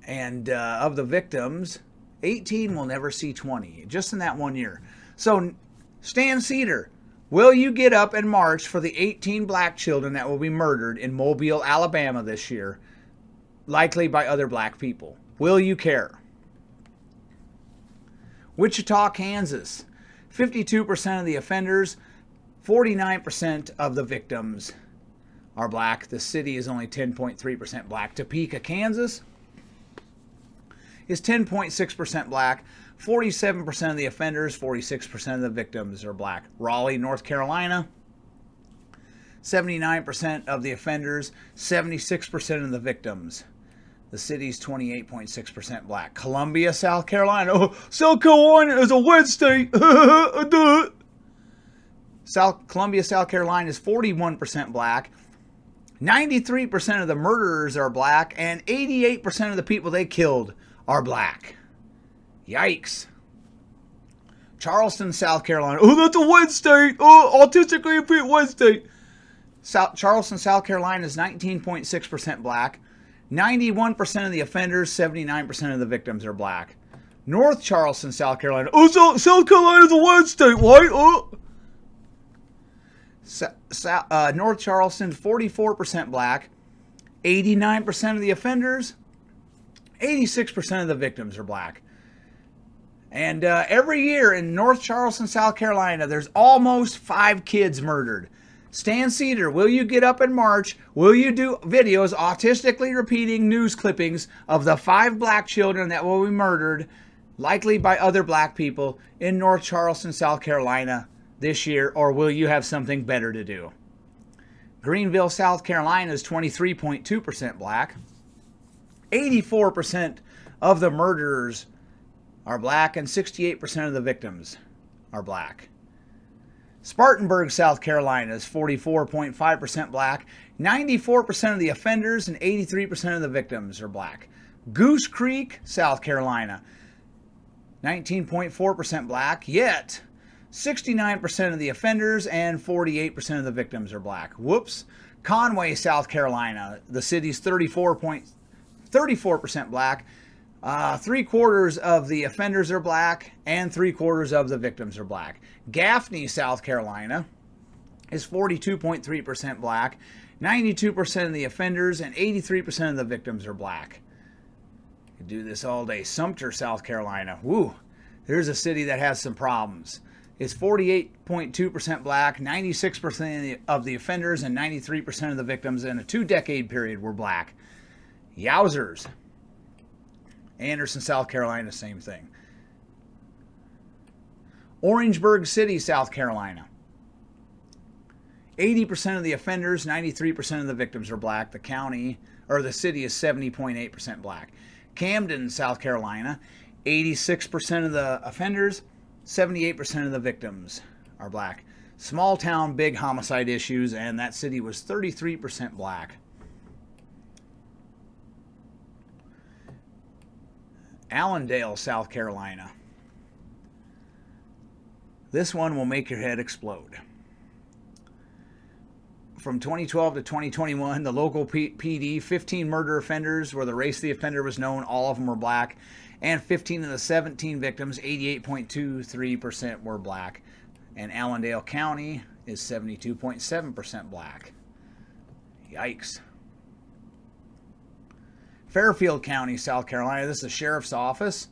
And of the victims, 18 will never see 20, just in that 1 year. So, Stan Seder, will you get up and march for the 18 black children that will be murdered in Mobile, Alabama this year, likely by other black people? Will you care? Wichita, Kansas, 52% of the offenders, 49% of the victims are black. The city is only 10.3% black. Topeka, Kansas is 10.6% black. 47% of the offenders, 46% of the victims are black. Raleigh, North Carolina, 79% of the offenders, 76% of the victims. The city's 28.6% black. Columbia, South Carolina. Oh, South Carolina is a red state. Columbia, South Carolina is 41% black. 93% of the murderers are black, and 88% of the people they killed are black. Yikes. Charleston, South Carolina. Oh, that's a red state. Oh, autistically impaired red state. Charleston, South Carolina is 19.6% black. 91% of the offenders, 79% of the victims are black. North Charleston, South Carolina. Oh, South Carolina is a red state, right? Oh. North Charleston, 44% black. 89% of the offenders, 86% of the victims are black. And every year in North Charleston, South Carolina, there's almost 5 kids murdered. Stan Seder, will you get up and march? Will you do videos autistically repeating news clippings of the 5 black children that will be murdered, likely by other black people, in North Charleston, South Carolina this year, or will you have something better to do? Greenville, South Carolina is 23.2% black. 84% of the murderers are black, and 68% of the victims are black. Spartanburg, South Carolina is 44.5% black. 94% of the offenders and 83% of the victims are black. Goose Creek, South Carolina, 19.4% black, yet 69% of the offenders and 48% of the victims are black. Whoops. Conway, South Carolina, the city's 34% black. 3/4 of the offenders are black, and 3/4 of the victims are black. Gaffney, South Carolina, is 42.3% black. 92% of the offenders and 83% of the victims are black. You could do this all day. Sumter, South Carolina. Woo, there's a city that has some problems. It's 48.2% black. 96% of the offenders and 93% of the victims in a 2-decade period were black. Yowzers. Anderson, South Carolina, same thing. Orangeburg City, South Carolina. 80% of the offenders, 93% of the victims are black. The city is 70.8% black. Camden, South Carolina. 86% of the offenders, 78% of the victims are black. Small town, big homicide issues, and that city was 33% black. Allendale, South Carolina. This one will make your head explode. from 2012 to 2021, the local PD, 15 murder offenders where the race of the offender was known, all of them were black, and 15 of the 17 victims, 88.23% were black. And Allendale County is 72.7% black. Yikes. Fairfield County, South Carolina, this is the sheriff's office.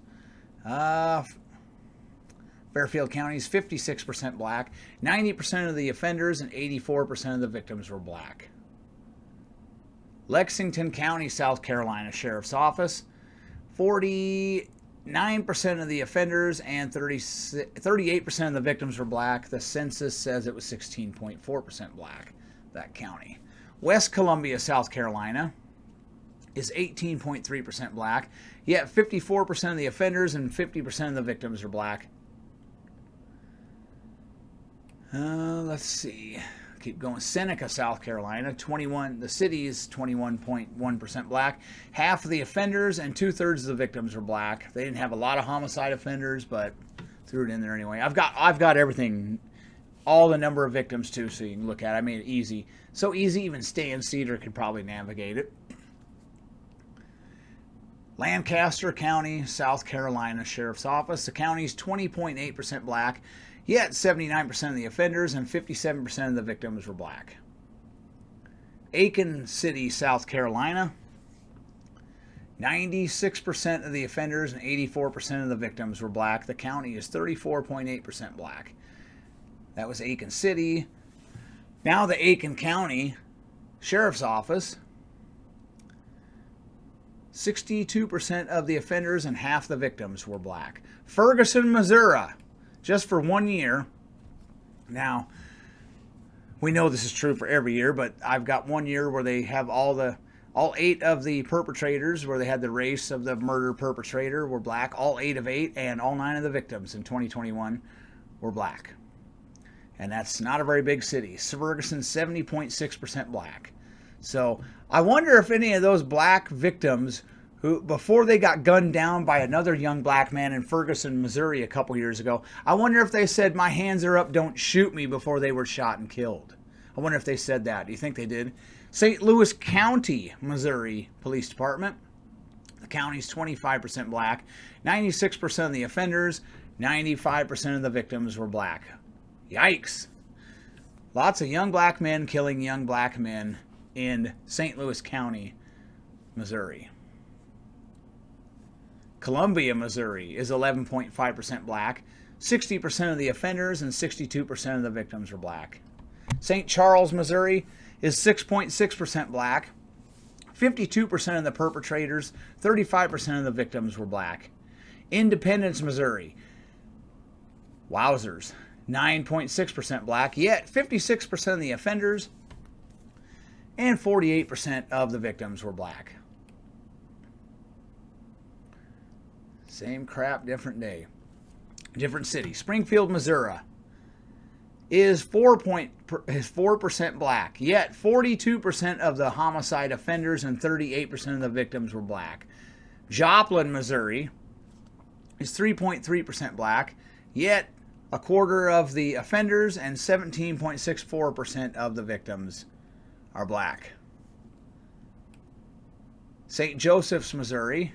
Fairfield County is 56% black. 90% of the offenders and 84% of the victims were black. Lexington County, South Carolina Sheriff's Office. 49% of the offenders and 38% of the victims were black. The census says it was 16.4% black, that county. West Columbia, South Carolina is 18.3% black, yet 54% of the offenders and 50% of the victims are black. Let's see. Keep going. Seneca, South Carolina, the city is 21.1% black. Half of the offenders and 2/3 of the victims were black. They didn't have a lot of homicide offenders, but threw it in there anyway. I've got everything, all the number of victims too, so you can look at it. I made it easy. So easy, even Sam Seder could probably navigate it. Lancaster County, South Carolina Sheriff's Office. The county is 20.8% black, yet 79% of the offenders and 57% of the victims were black. Aiken City, South Carolina. 96% of the offenders and 84% of the victims were black. The county is 34.8% black. That was Aiken City. Now the Aiken County Sheriff's Office. 62% of the offenders and half the victims were black. Ferguson, Missouri, just for 1 year. Now, we know this is true for every year, but I've got 1 year where they have all 8 of the perpetrators, where they had the race of the murder perpetrator were black. All 8 of 8, and all 9 of the victims in 2021 were black. And that's not a very big city. Ferguson, 70.6% black. So I wonder if any of those black victims who, before they got gunned down by another young black man in Ferguson, Missouri a couple years ago, I wonder if they said, "My hands are up, don't shoot me," before they were shot and killed. I wonder if they said that. Do you think they did? St. Louis County, Missouri Police Department. The county's 25% black. 96% of the offenders, 95% of the victims were black. Yikes. Lots of young black men killing young black men in St. Louis County, Missouri. Columbia, Missouri is 11.5% black. 60% of the offenders and 62% of the victims were black. St. Charles, Missouri is 6.6% black. 52% of the perpetrators, 35% of the victims were black. Independence, Missouri. Wowzers. 9.6% black, yet 56% of the offenders and 48% of the victims were black. Same crap, different day. Different city. Springfield, Missouri is 4% black, yet 42% of the homicide offenders and 38% of the victims were black. Joplin, Missouri is 3.3% black, yet a quarter of the offenders and 17.64% of the victims are black. St. Joseph's, Missouri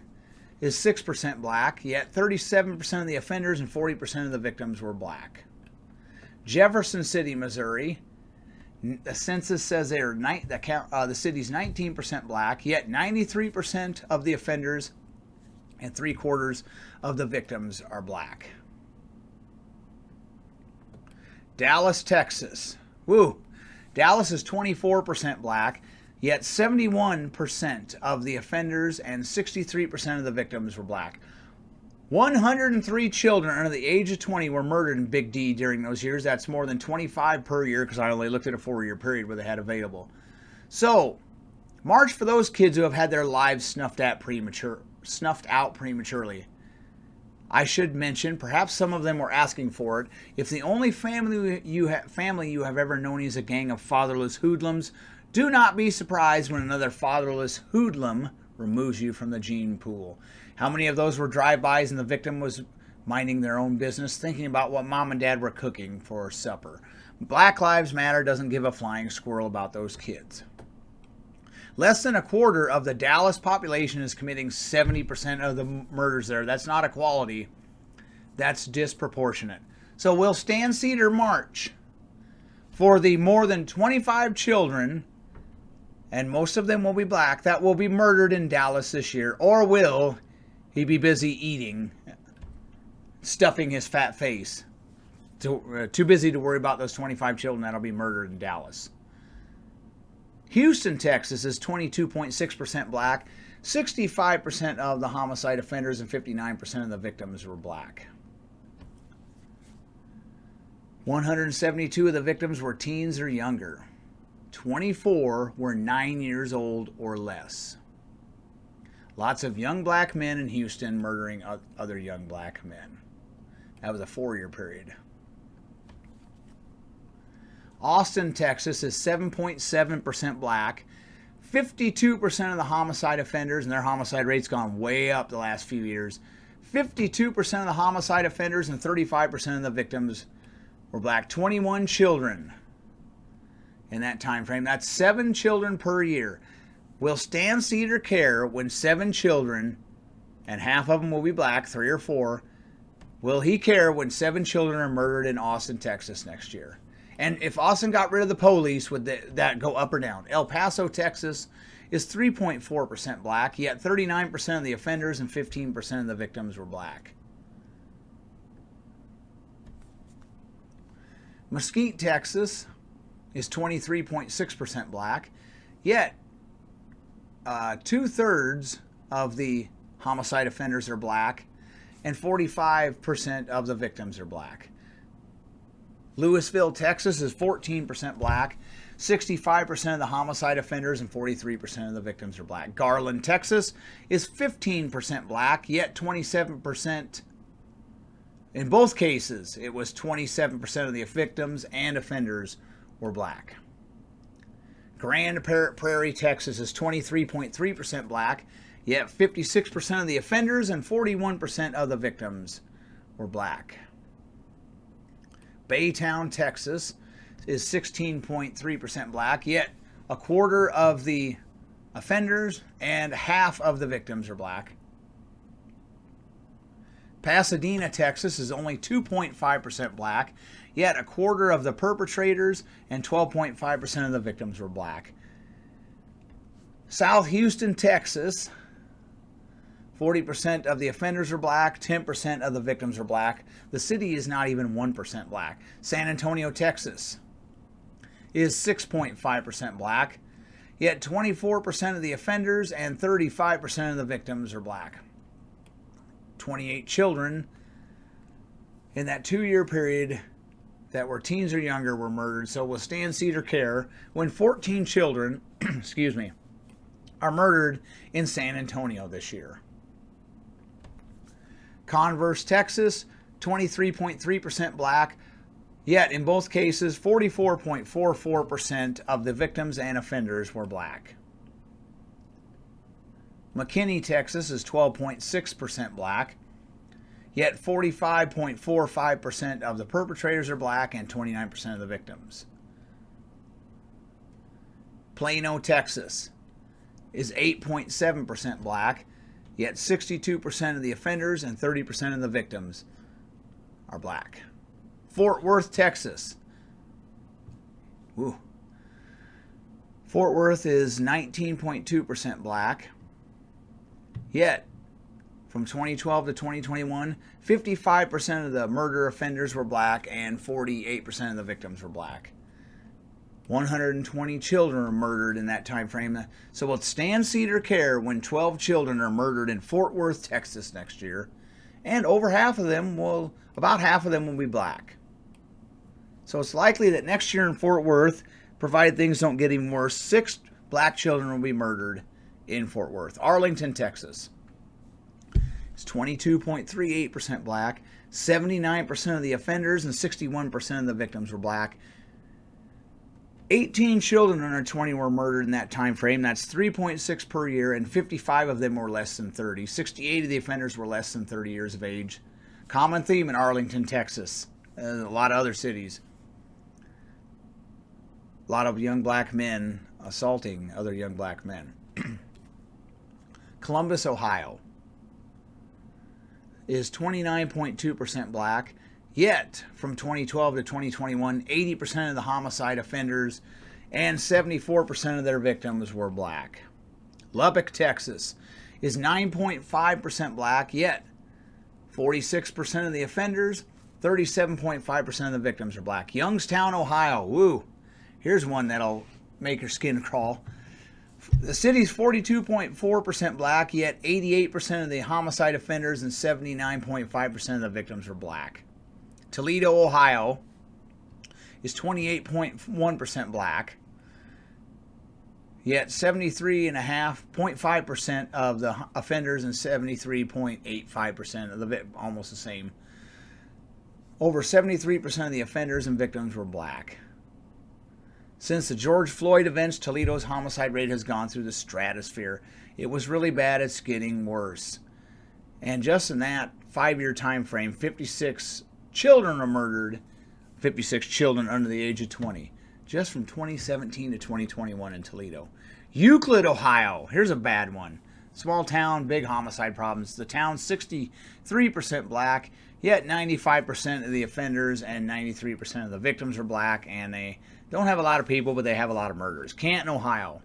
is 6% black, yet 37% of the offenders and 40% of the victims were black. Jefferson City, Missouri, the census says the city's 19% black, yet 93% of the offenders and 3/4 of the victims are black. Dallas, Texas. Woo! Dallas is 24% black, yet 71% of the offenders and 63% of the victims were black. 103 children under the age of 20 were murdered in Big D during those years. That's more than 25 per year, because I only looked at a 4-year period where they had available. So, march for those kids who have had their lives snuffed out prematurely. I should mention, perhaps some of them were asking for it. If the only family you have ever known is a gang of fatherless hoodlums, do not be surprised when another fatherless hoodlum removes you from the gene pool. How many of those were drive-bys and the victim was minding their own business, thinking about what mom and dad were cooking for supper? Black Lives Matter doesn't give a flying squirrel about those kids. Less than a quarter of the Dallas population is committing 70% of the murders there. That's not equality. That's disproportionate. So will Sam Seder march for the more than 25 children, and most of them will be black, that will be murdered in Dallas this year? Or will he be busy eating, stuffing his fat face, too busy to worry about those 25 children that'll be murdered in Dallas? Houston, Texas is 22.6% black. 65% of the homicide offenders and 59% of the victims were black. 172 of the victims were teens or younger. 24 were 9 years old or less. Lots of young black men in Houston murdering other young black men. That was a 4-year period. Austin, Texas is 7.7% black. 52% of the homicide offenders, and their homicide rate's gone way up the last few years. 52% of the homicide offenders and 35% of the victims were black. 21 children in that time frame. That's 7 children per year. Will Sam Seder care when 7 children, and half of them will be black, 3 or 4, will he care when 7 children are murdered in Austin, Texas next year? And if Austin got rid of the police, would that go up or down? El Paso, Texas is 3.4% black, yet 39% of the offenders and 15% of the victims were black. Mesquite, Texas is 23.6% black, yet 2/3 of the homicide offenders are black and 45% of the victims are black. Louisville, Texas is 14% black. 65% of the homicide offenders and 43% of the victims are black. Garland, Texas is 15% black, yet 27%. In both cases, it was 27% of the victims and offenders were black. Grand Prairie, Texas is 23.3% black, yet 56% of the offenders and 41% of the victims were black. Baytown, Texas is 16.3% black, yet a quarter of the offenders and half of the victims are black. Pasadena, Texas is only 2.5% black, yet a quarter of the perpetrators and 12.5% of the victims were black. South Houston, Texas, 40% of the offenders are black, 10% of the victims are black. The city is not even 1% black. San Antonio, Texas is 6.5% black, yet 24% of the offenders and 35% of the victims are black. 28 children in that 2-year period that were teens or younger were murdered. So will Sam Seder care when 14 children, are murdered in San Antonio this year? Converse, Texas, 23.3% black, yet in both cases, 44.44% of the victims and offenders were black. McKinney, Texas is 12.6% black, yet 45.45% of the perpetrators are black and 29% of the victims. Plano, Texas is 8.7% black, yet 62% of the offenders and 30% of the victims are black. Fort Worth, Texas. Fort Worth is 19.2% black, yet from 2012 to 2021, 55% of the murder offenders were black and 48% of the victims were black. 120 children were murdered in that time frame. So will Sam Seder care when 12 children are murdered in Fort Worth, Texas next year? And about half of them will be black. So it's likely that next year in Fort Worth, provided things don't get even worse, 6 black children will be murdered in Fort Worth. Arlington, Texas is 22.38% black. 79% of the offenders and 61% of the victims were black. 18 children under 20 were murdered in that time frame. That's 3.6 per year, and 55 of them were less than 30. 68 of the offenders were less than 30 years of age. Common theme in Arlington, Texas, and a lot of other cities. lot of young black men assaulting other young black men. Columbus, Ohio is 29.2% black, yet from 2012 to 2021, 80% of the homicide offenders and 74% of their victims were black. Lubbock, Texas is 9.5% black, yet 46% of the offenders, 37.5% of the victims are black. Youngstown, Ohio, woo, here's one that'll make your skin crawl. The city's 42.4% black, yet 88% of the homicide offenders and 79.5% of the victims are black. Toledo, Ohio is 28.1% black, yet 73.5% of the offenders and 73.85% of the almost the same. Over 73% of the offenders and victims were black. Since the George Floyd events, Toledo's homicide rate has gone through the stratosphere. It was really bad. It's getting worse. And just in that 5-year time frame, 56 children are murdered, 56 children under the age of 20, just from 2017 to 2021 in Toledo. Euclid, Ohio. Here's a bad one. Small town, big homicide problems. The town's 63% black, yet 95% of the offenders and 93% of the victims are black, and they don't have a lot of people, but they have a lot of murders. Canton, Ohio.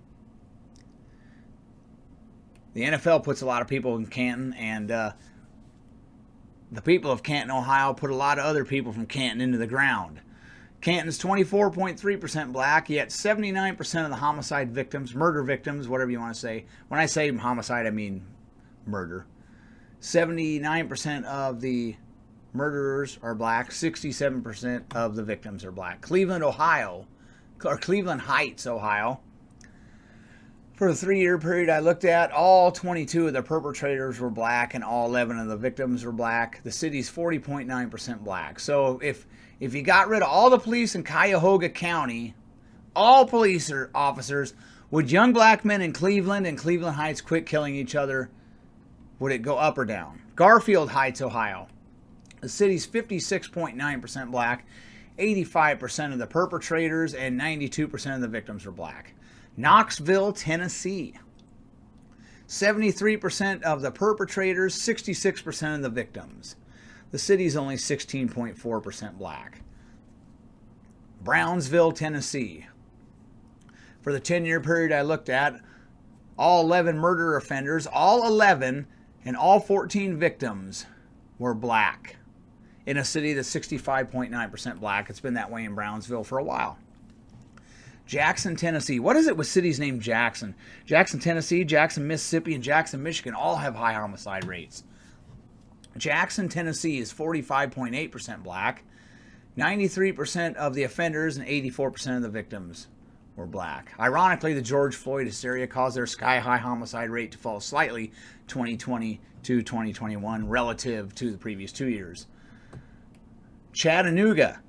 The NFL puts a lot of people in Canton, and the people of Canton, Ohio put a lot of other people from Canton into the ground. Canton's 24.3% black, yet 79% of the homicide victims, murder victims, whatever you want to say. When I say homicide, I mean murder. 79% of the murderers are black. 67% of the victims are black. Cleveland, Ohio, or Cleveland Heights, Ohio. For the 3-year period I looked at, all 22 of the perpetrators were black and all 11 of the victims were black. The city's 40.9% black. So if you got rid of all the police in Cuyahoga County, all police officers, would young black men in Cleveland and Cleveland Heights quit killing each other? Would it go up or down? Garfield Heights, Ohio. The city's 56.9% black, 85% of the perpetrators and 92% of the victims were black. Knoxville, Tennessee. 73% of the perpetrators, 66% of the victims. The city's only 16.4% black. Brownsville, Tennessee. For the 10-year period I looked at, all 11 murder offenders, all 11 and all 14 victims were black. In a city that's 65.9% black. It's been that way in Brownsville for a while. Jackson, Tennessee. What is it with cities named Jackson? Jackson, Tennessee, Jackson, Mississippi, and Jackson, Michigan all have high homicide rates. Jackson, Tennessee is 45.8% black. 93% of the offenders and 84% of the victims were black. Ironically, the George Floyd hysteria caused their sky-high homicide rate to fall slightly 2020 to 2021 relative to the previous 2 years. Chattanooga,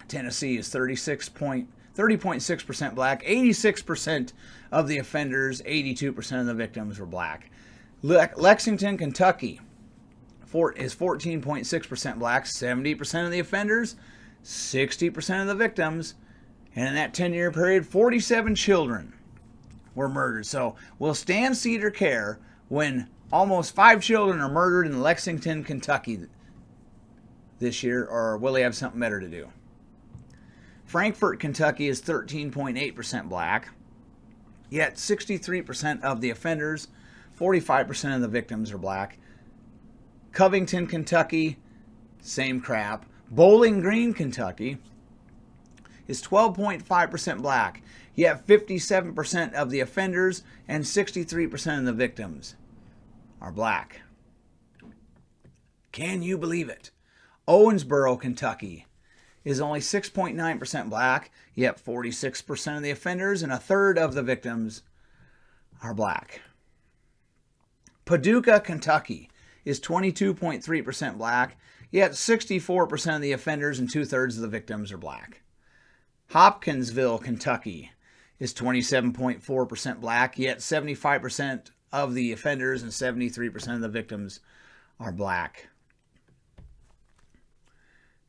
Tennessee is 30.6% black. 86% of the offenders, 82% of the victims were black. Lexington, Kentucky is 14.6% black. 70% of the offenders, 60% of the victims. And in that 10-year period, 47 children were murdered. So will Sam Seder care when almost 5 children are murdered in Lexington, Kentucky this year, or will he have something better to do? Frankfort, Kentucky is 13.8% black, yet 63% of the offenders, 45% of the victims are black. Covington, Kentucky, same crap. Bowling Green, Kentucky is 12.5% black, yet 57% of the offenders and 63% of the victims are black. Can you believe it? Owensboro, Kentucky is only 6.9% black, yet 46% of the offenders and a third of the victims are black. Paducah, Kentucky is 22.3% black, yet 64% of the offenders and 2/3 of the victims are black. Hopkinsville, Kentucky is 27.4% black, yet 75% of the offenders and 73% of the victims are black.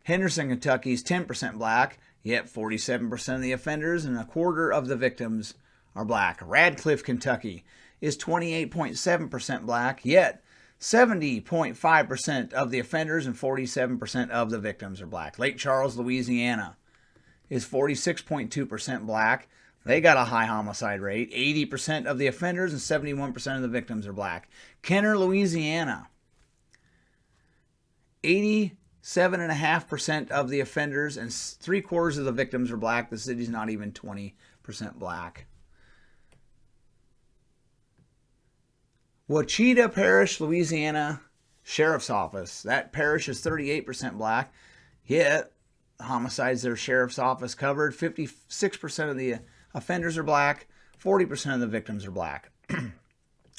Henderson, Kentucky is 10% black, yet 47% of the offenders and a quarter of the victims are black. Radcliffe, Kentucky is 28.7% black, yet 70.5% of the offenders and 47% of the victims are black. Lake Charles, Louisiana is 46.2% black. They got a high homicide rate. 80% of the offenders and 71% of the victims are black. Kenner, Louisiana, 87.5% of the offenders and 3/4 of the victims are black. The city's not even 20% black. Ouachita Parish, Louisiana Sheriff's Office. That parish is 38% black, yet homicides their sheriff's office covered. 56% of the offenders are black. 40% of the victims are black.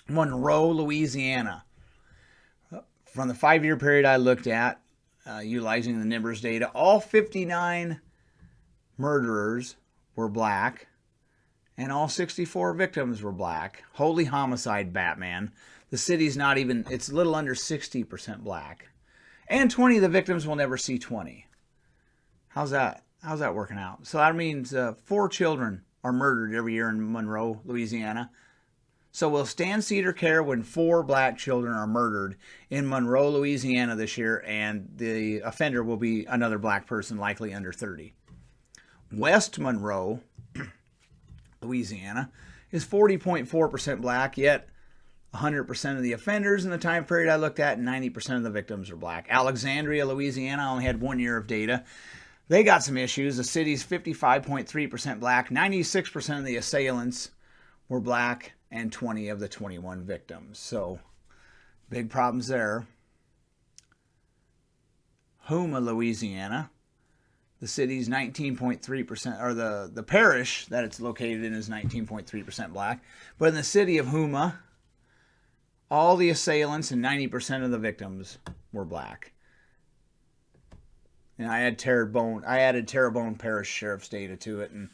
Monroe, Louisiana. From the 5-year period I looked at, utilizing the NIBRS data, all 59 murderers were black, and all 64 victims were black. Holy homicide, Batman. The city's not even, it's a little under 60% black. And 20 of the victims will never see 20. How's that working out? So that means 4 children are murdered every year in Monroe, Louisiana. So we'll stand Seder care when 4 black children are murdered in Monroe, Louisiana this year, and the offender will be another black person, likely under 30. West Monroe, Louisiana, is 40.4% black, yet 100% of the offenders in the time period I looked at, 90% of the victims are black. Alexandria, Louisiana, only had 1 year of data. They got some issues. The city's 55.3% black, 96% of the assailants were black, and 20 of the 21 victims. So, big problems there. Houma, Louisiana. The city's 19.3%, or the parish that it's located in is 19.3% black. But in the city of Houma, all the assailants and 90% of the victims were black. And I added Terrebonne Parish Sheriff's data to it, and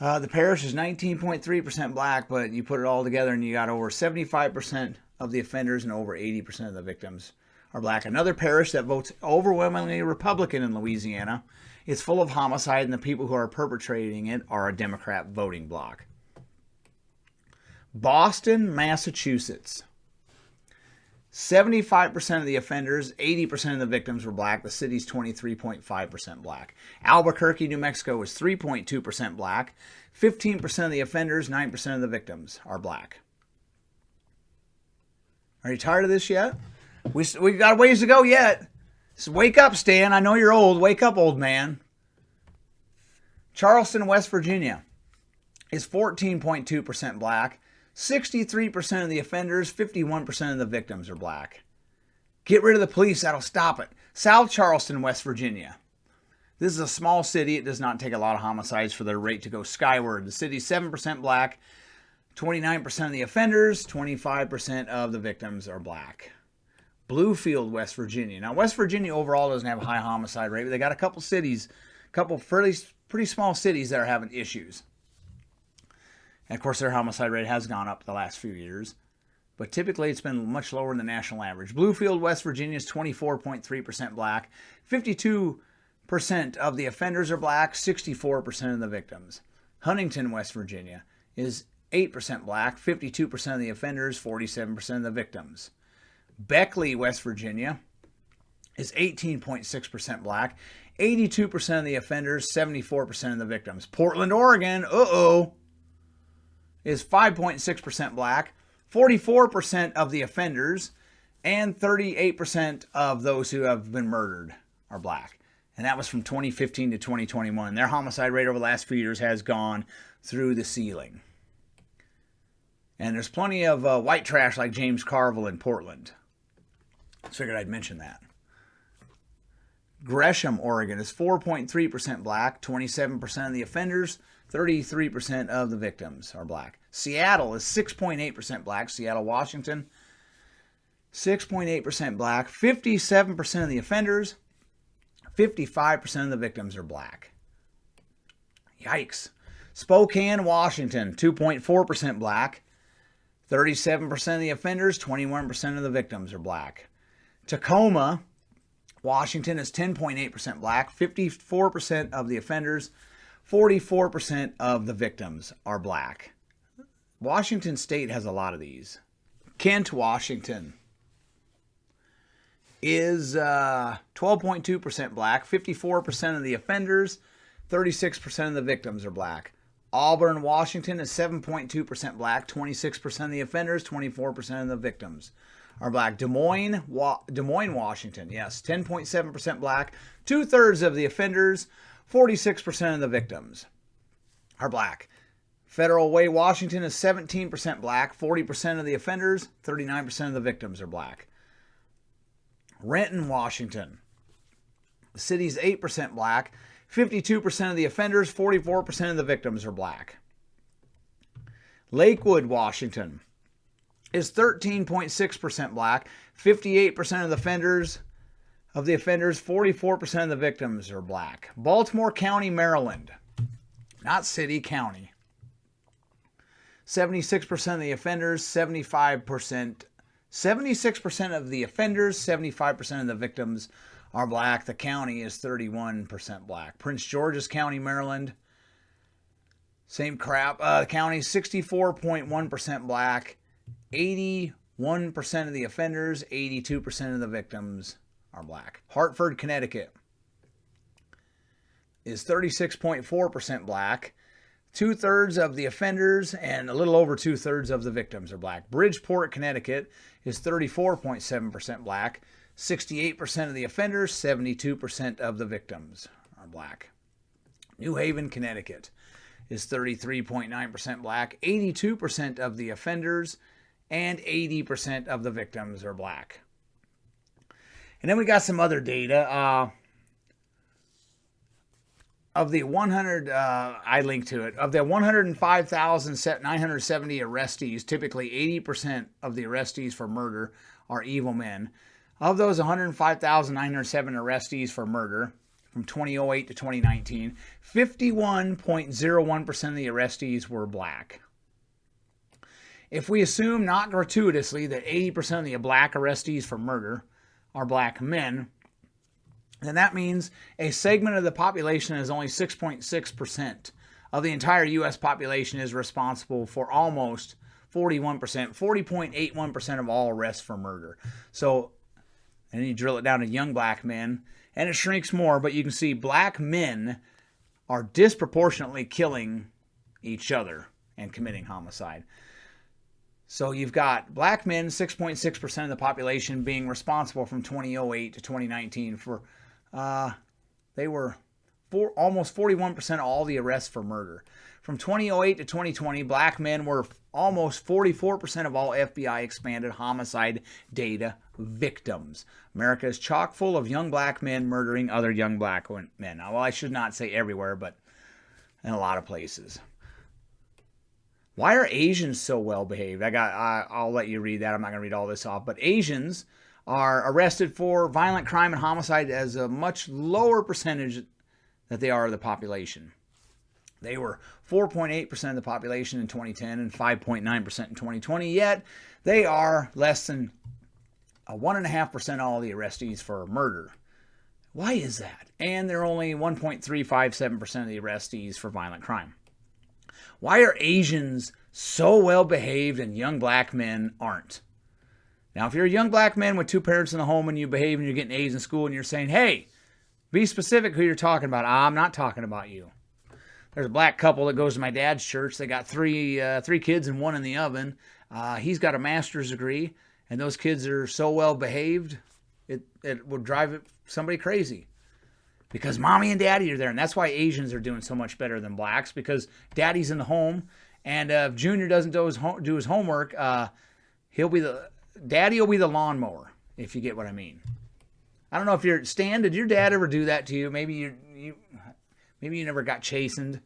the parish is 19.3% black, but you put it all together and you got over 75% of the offenders and over 80% of the victims are black. Another parish that votes overwhelmingly Republican in Louisiana. It's full of homicide, and the people who are perpetrating it are a Democrat voting bloc. Boston, Massachusetts. 75% of the offenders, 80% of the victims were black. The city's 23.5% black. Albuquerque, New Mexico is 3.2% black. 15% of the offenders, 9% of the victims are black. Are you tired of this yet? We got a ways to go yet. So wake up, Stan. I know you're old. Wake up, old man. Charleston, West Virginia is 14.2% black. 63% of the offenders, 51% of the victims are black. Get rid of the police. That'll stop it. South Charleston, West Virginia. This is a small city. It does not take a lot of homicides for their rate to go skyward. The city's 7% black. 29% of the offenders, 25% of the victims are black. Bluefield, West Virginia. Now, West Virginia overall doesn't have a high homicide rate, but they got a couple cities, pretty small cities that are having issues. And of course, their homicide rate has gone up the last few years, but typically it's been much lower than the national average. Bluefield, West Virginia is 24.3% black. 52% of the offenders are black, 64% of the victims. Huntington, West Virginia is 8% black, 52% of the offenders, 47% of the victims. Beckley, West Virginia is 18.6% black, 82% of the offenders, 74% of the victims. Portland, Oregon, is 5.6% black, 44% of the offenders, and 38% of those who have been murdered are black. And that was from 2015 to 2021. Their homicide rate over the last few years has gone through the ceiling. And there's plenty of white trash like James Carville in Portland. I figured I'd mention that. Gresham, Oregon is 4.3% black, 27% of the offenders, 33% of the victims are black. Seattle is 6.8% black. Seattle, Washington, 6.8% black, 57% of the offenders, 55% of the victims are black. Yikes. Spokane, Washington, 2.4% black, 37% of the offenders, 21% of the victims are black. Tacoma, Washington is 10.8% black. 54% of the offenders, 44% of the victims are black. Washington State has a lot of these. Kent, Washington is 12.2% black. 54% of the offenders, 36% of the victims are black. Auburn, Washington is 7.2% black. 26% of the offenders, 24% of the victims are black. Des Moines, Washington, yes, 10.7% black. 2/3 of the offenders, 46% of the victims are black. Federal Way, Washington is 17% black. 40% of the offenders, 39% of the victims are black. Renton, Washington, the city's 8% black. 52% of the offenders, 44% of the victims are black. Lakewood, Washington is 13.6% black. 58% of the offenders, 44% of the victims are black. Baltimore County, Maryland, not city, county. 76% of the offenders, 76% of the offenders, 75% of the victims are black. The county is 31% black. Prince George's County, Maryland, same crap. The county is 64.1% black. 81% of the offenders, 82% of the victims are black. Hartford, Connecticut is 36.4% black. 2/3 of the offenders and a little over 2/3 of the victims are black. Bridgeport, Connecticut is 34.7% black. 68% of the offenders, 72% of the victims are black. New Haven, Connecticut is 33.9% black. 82% of the offenders and 80% of the victims are black. And then we got some other data. Of the 100, I linked to it, of the 105,970 arrestees, typically 80% of the arrestees for murder are evil men. Of those 105,907 arrestees for murder from 2008 to 2019, 51.01% of the arrestees were black. If we assume not gratuitously that 80% of the black arrestees for murder are black men, then that means a segment of the population is only 6.6% of the entire U.S. population is responsible for almost 41%, 40.81% of all arrests for murder. So, and you drill it down to young black men, and it shrinks more, but you can see black men are disproportionately killing each other and committing homicide. So you've got black men, 6.6% of the population, being responsible from 2008 to 2019 for, they were almost 41% of all the arrests for murder. From 2008 to 2020, black men were almost 44% of all FBI expanded homicide data victims. America is chock full of young black men murdering other young black men. Well, I should not say everywhere, but in a lot of places. Why are Asians so well behaved? I'll let you read that. I'm not going to read all this off. But Asians are arrested for violent crime and homicide as a much lower percentage that they are of the population. They were 4.8% of the population in 2010 and 5.9% in 2020, yet they are less than 1.5% of all the arrestees for murder. Why is that? And they're only 1.357% of the arrestees for violent crime. Why are Asians so well behaved and young black men aren't? Now, if you're a young black man with two parents in the home and you behave and you're getting A's in school and you're saying, hey, be specific who you're talking about. I'm not talking about you. There's a black couple that goes to my dad's church. They got three kids and one in the oven. He's got a master's degree, and those kids are so well behaved, it would drive somebody crazy. Because mommy and daddy are there, and that's why Asians are doing so much better than blacks, because daddy's in the home, and if Junior doesn't do his homework, daddy will be the lawnmower, if you get what I mean. I don't know if Stan, did your dad ever do that to you? Maybe you never got chastened.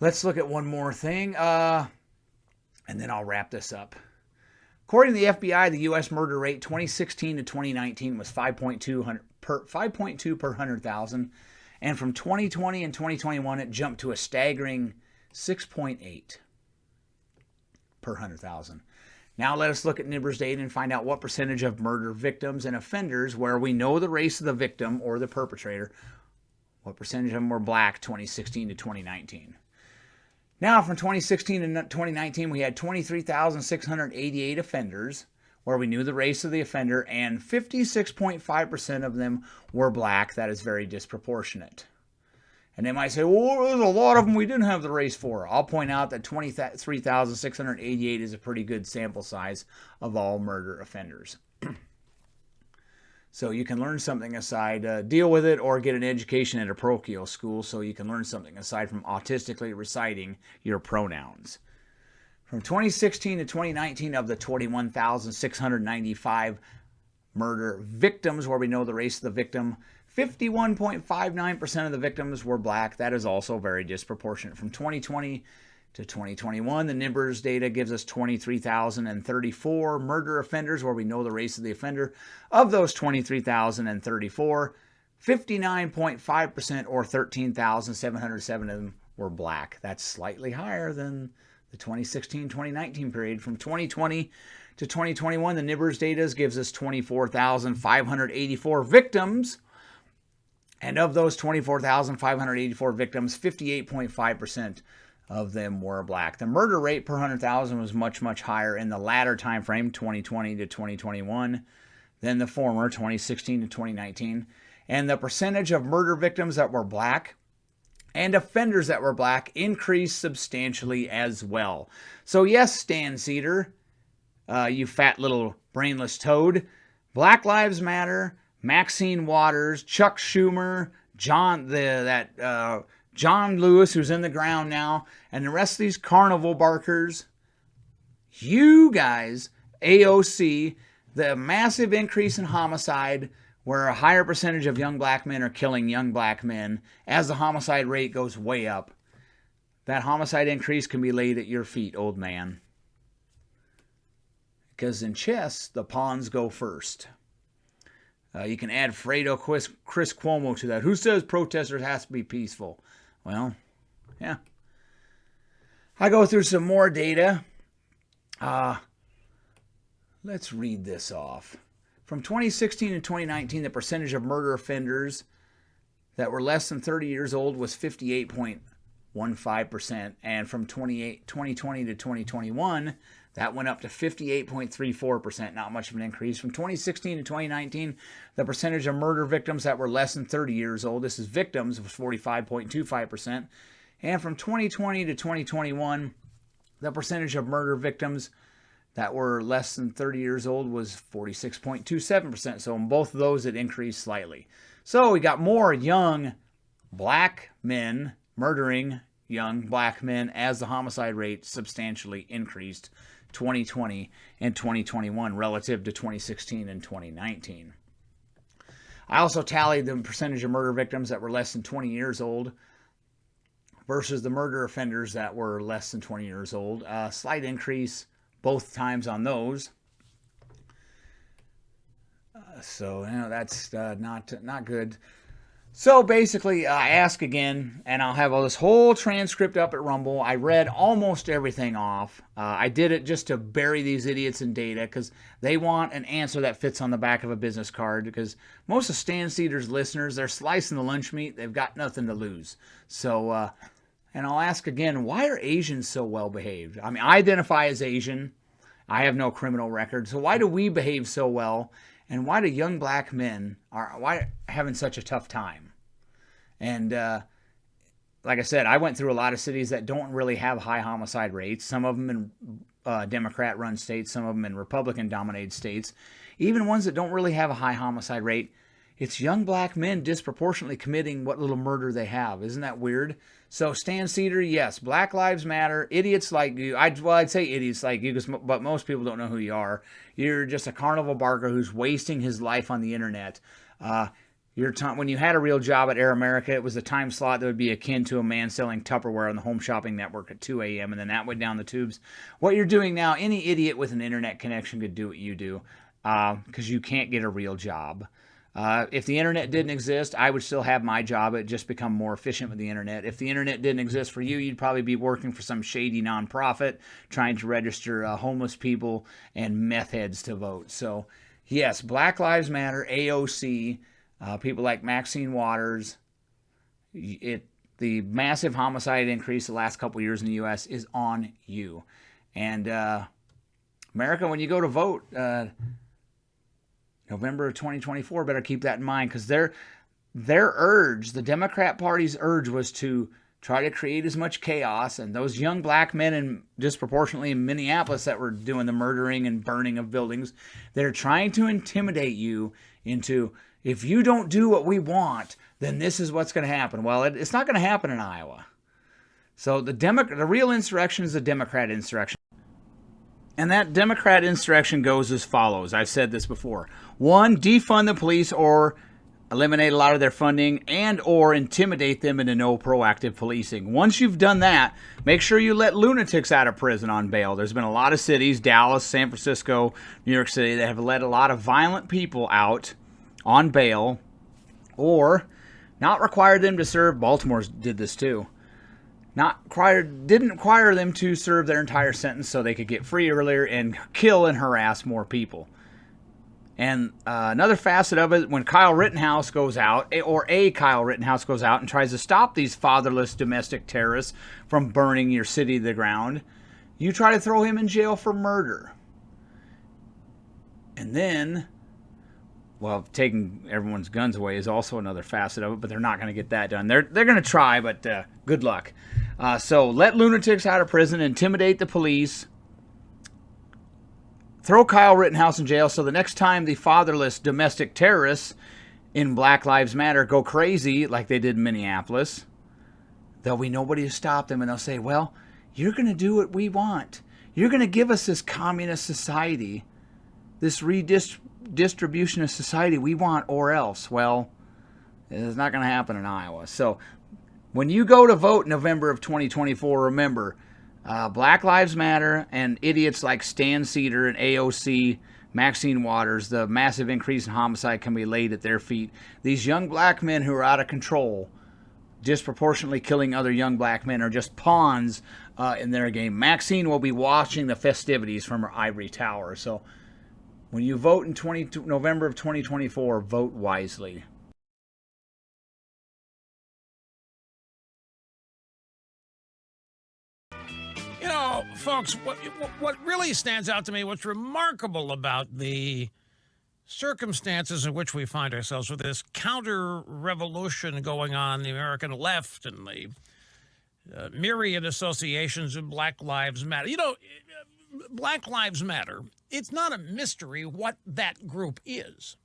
Let's look at one more thing, and then I'll wrap this up. According to the FBI, the U.S. murder rate 2016 to 2019 was 5.2 per 100,000, and from 2020 and 2021 it jumped to a staggering 6.8 per 100,000. Now let us look at NIBR's data and find out what percentage of murder victims and offenders where we know the race of the victim or the perpetrator, what percentage of them were black 2016 to 2019. Now from 2016 to 2019, we had 23,688 offenders where we knew the race of the offender, and 56.5% of them were black. That is very disproportionate. And they might say, well, there's a lot of them we didn't have the race for. I'll point out that 23,688 is a pretty good sample size of all murder offenders. So you can learn something aside, deal with it, or get an education at a parochial school so you can learn something aside from autistically reciting your pronouns. From 2016 to 2019, of the 21,695 murder victims where we know the race of the victim, 51.59% of the victims were black. That is also very disproportionate. From 2020 to 2021, the NIBR's data gives us 23,034 murder offenders where we know the race of the offender. Of those 23,034, 59.5% or 13,707 of them were black. That's slightly higher than the 2016-2019 period. From 2020 to 2021, the NIBR's data gives us 24,584 victims. And of those 24,584 victims, 58.5% of them were black. The murder rate per 100,000 was much, much higher in the latter time frame, 2020 to 2021, than the former, 2016 to 2019. And the percentage of murder victims that were black and offenders that were black increased substantially as well. So yes, Stan Seder, you fat little brainless toad, Black Lives Matter, Maxine Waters, Chuck Schumer, John Lewis, who's in the ground now, and the rest of these carnival barkers, you guys, AOC, the massive increase in homicide, where a higher percentage of young black men are killing young black men as the homicide rate goes way up. That homicide increase can be laid at your feet, old man. Because in chess, the pawns go first. You can add Fredo Chris Cuomo to that. Who says protesters have to be peaceful? Well, yeah. I go through some more data. Let's read this off. From 2016 to 2019, the percentage of murder offenders that were less than 30 years old was 58.15%. And from 2020 to 2021, that went up to 58.34%, not much of an increase. From 2016 to 2019, the percentage of murder victims that were less than 30 years old, this is victims, was 45.25%. And from 2020 to 2021, the percentage of murder victims that were less than 30 years old was 46.27%. So in both of those, it increased slightly. So we got more young black men murdering young black men as the homicide rate substantially increased 2020 and 2021 relative to 2016 and 2019. I also tallied the percentage of murder victims that were less than 20 years old versus the murder offenders that were less than 20 years old. Slight increase both times on those. So that's not good. So basically, I ask again, and I'll have all this whole transcript up at Rumble. I read almost everything off. I did it just to bury these idiots in data because they want an answer that fits on the back of a business card, because most of Stan Seder's listeners, they're slicing the lunch meat. They've got nothing to lose. So, and I'll ask again, why are Asians so well behaved? I mean, I identify as Asian. I have no criminal record. So why do we behave so well? And why do young black men why having such a tough time? And like I said, I went through a lot of cities that don't really have high homicide rates. Some of them in Democrat-run states, some of them in Republican-dominated states. Even ones that don't really have a high homicide rate, it's young black men disproportionately committing what little murder they have. Isn't that weird? So Stan Seder, yes, Black Lives Matter. Idiots like you. I'd say idiots like you, but most people don't know who you are. You're just a carnival barker who's wasting his life on the internet. When you had a real job at Air America, it was a time slot that would be akin to a man selling Tupperware on the Home Shopping Network at 2 a.m., and then that went down the tubes. What you're doing now, any idiot with an internet connection could do what you do, because you can't get a real job. If the internet didn't exist, I would still have my job. It'd just become more efficient with the internet. If the internet didn't exist for you, you'd probably be working for some shady nonprofit trying to register homeless people and meth heads to vote. So, yes, Black Lives Matter, AOC, people like Maxine Waters, the massive homicide increase the last couple years in the U.S. is on you. And America, when you go to vote, November of 2024, better keep that in mind, because their urge, the Democrat Party's urge, was to try to create as much chaos. And those young black men, and disproportionately in Minneapolis, that were doing the murdering and burning of buildings, they're trying to intimidate you into, if you don't do what we want, then this is what's going to happen. Well, it's not going to happen in Iowa. So the real insurrection is the Democrat insurrection. And that Democrat insurrection goes as follows. I've said this before. 1, defund the police or eliminate a lot of their funding, and or intimidate them into no proactive policing. Once you've done that, make sure you let lunatics out of prison on bail. There's been a lot of cities, Dallas, San Francisco, New York City, that have let a lot of violent people out on bail, or not required them to serve. Baltimore did this too. Didn't require them to serve their entire sentence so they could get free earlier and kill and harass more people. And another facet of it, when Kyle Rittenhouse goes out, or a Kyle Rittenhouse goes out and tries to stop these fatherless domestic terrorists from burning your city to the ground, you try to throw him in jail for murder. And then, well, taking everyone's guns away is also another facet of it, but they're not going to get that done. They're going to try, but good luck. So let lunatics out of prison, intimidate the police, throw Kyle Rittenhouse in jail so the next time the fatherless domestic terrorists in Black Lives Matter go crazy like they did in Minneapolis, there'll be nobody to stop them, and they'll say, well, you're going to do what we want. You're going to give us this communist society, this redistribution of society we want, or else. Well, it's not going to happen in Iowa. So when you go to vote in November of 2024, remember, Black Lives Matter and idiots like Sam Seder and AOC, Maxine Waters, the massive increase in homicide can be laid at their feet. These young black men who are out of control, disproportionately killing other young black men, are just pawns in their game. Maxine will be watching the festivities from her ivory tower. So when you vote in November of 2024, vote wisely. You know, folks, what really stands out to me, what's remarkable about the circumstances in which we find ourselves with this counter-revolution going on, the American left and the myriad associations of Black Lives Matter. You know, Black Lives Matter, it's not a mystery what that group is.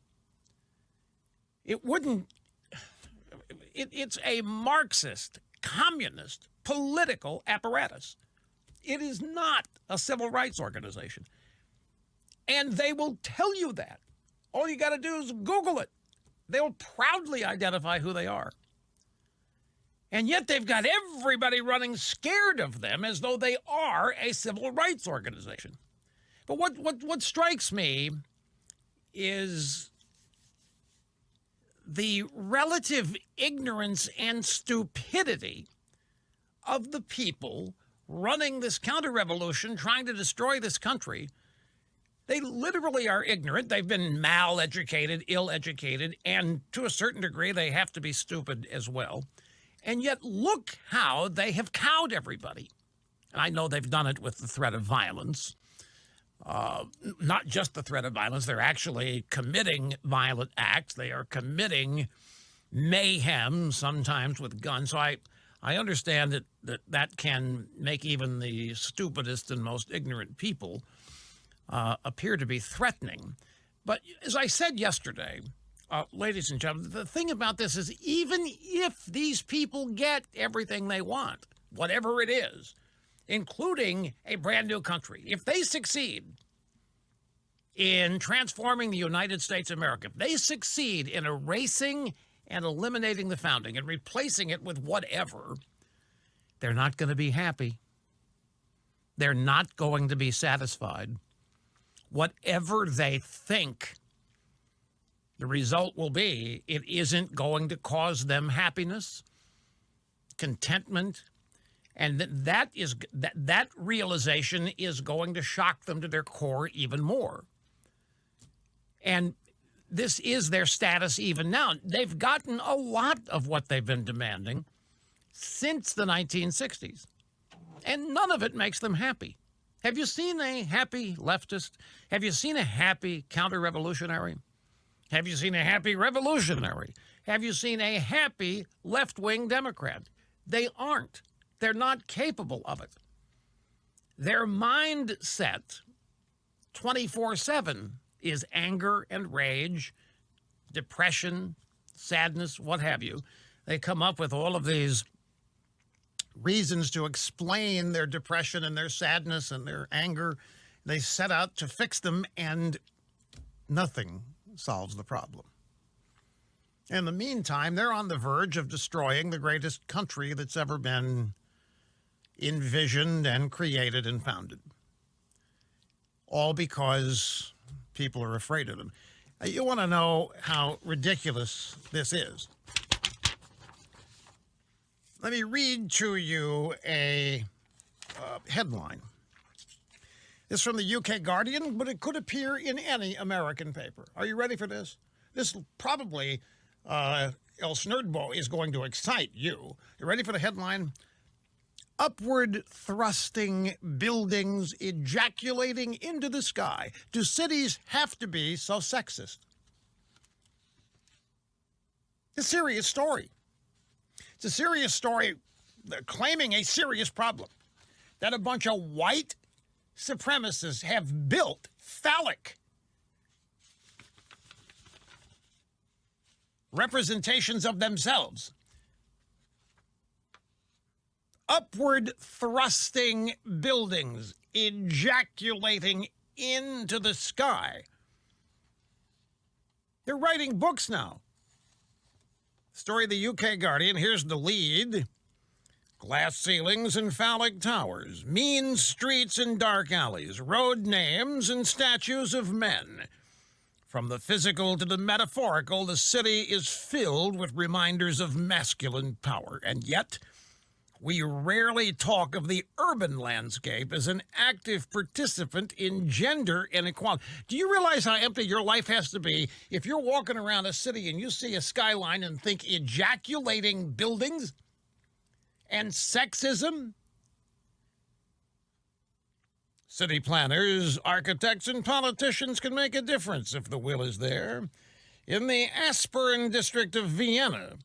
It's a Marxist, communist, political apparatus. It is not a civil rights organization. And they will tell you that. All you got to do is Google it. They'll proudly identify who they are. And yet they've got everybody running scared of them as though they are a civil rights organization. But what strikes me is the relative ignorance and stupidity of the people running this counter-revolution, trying to destroy this country. They literally are ignorant. They've been mal-educated, ill-educated, and to a certain degree, they have to be stupid as well. And yet, look how they have cowed everybody. And I know they've done it with the threat of violence. Not just the threat of violence. They're actually committing violent acts. They are committing mayhem, sometimes with guns. So I understand that can make even the stupidest and most ignorant people appear to be threatening. But as I said yesterday, ladies and gentlemen, the thing about this is even if these people get everything they want, whatever it is, including a brand new country, if they succeed in transforming the United States of America, if they succeed in erasing and eliminating the founding and replacing it with whatever, they're not going to be happy. They're not going to be satisfied. Whatever they think The result will be it isn't going to cause them happiness, contentment, and that realization is going to shock them to their core even more. And this is their status even now. They've gotten a lot of what they've been demanding since the 1960s, and none of it makes them happy. Have you seen a happy leftist? Have you seen a happy counter-revolutionary? Have you seen a happy revolutionary? Have you seen a happy left-wing Democrat? They aren't. They're not capable of it. Their mindset 24/7 is anger and rage, depression, sadness, what have you. They come up with all of these reasons to explain their depression and their sadness and their anger. They set out to fix them, and nothing solves the problem. In the meantime, they're on the verge of destroying the greatest country that's ever been envisioned and created and founded. All because people are afraid of them. You want to know how ridiculous this is? Let me read to you a headline. It's from the UK Guardian, but it could appear in any American paper. Are you ready for this? This probably, El Snerdbo, is going to excite you. You ready for the headline? Upward thrusting buildings ejaculating into the sky. Do cities have to be so sexist? It's a serious story. It's a serious story claiming a serious problem that a bunch of white supremacists have built phallic representations of themselves. Upward thrusting buildings ejaculating into the sky. They're writing books now. Story of the UK Guardian. Here's the lead. Glass ceilings and phallic towers, mean streets and dark alleys, road names and statues of men. From the physical to the metaphorical, the city is filled with reminders of masculine power. And yet, we rarely talk of the urban landscape as an active participant in gender inequality. Do you realize how empty your life has to be if you're walking around a city and you see a skyline and think ejaculating buildings and sexism? City planners, architects, and politicians can make a difference if the will is there. In the Aspirin district of Vienna,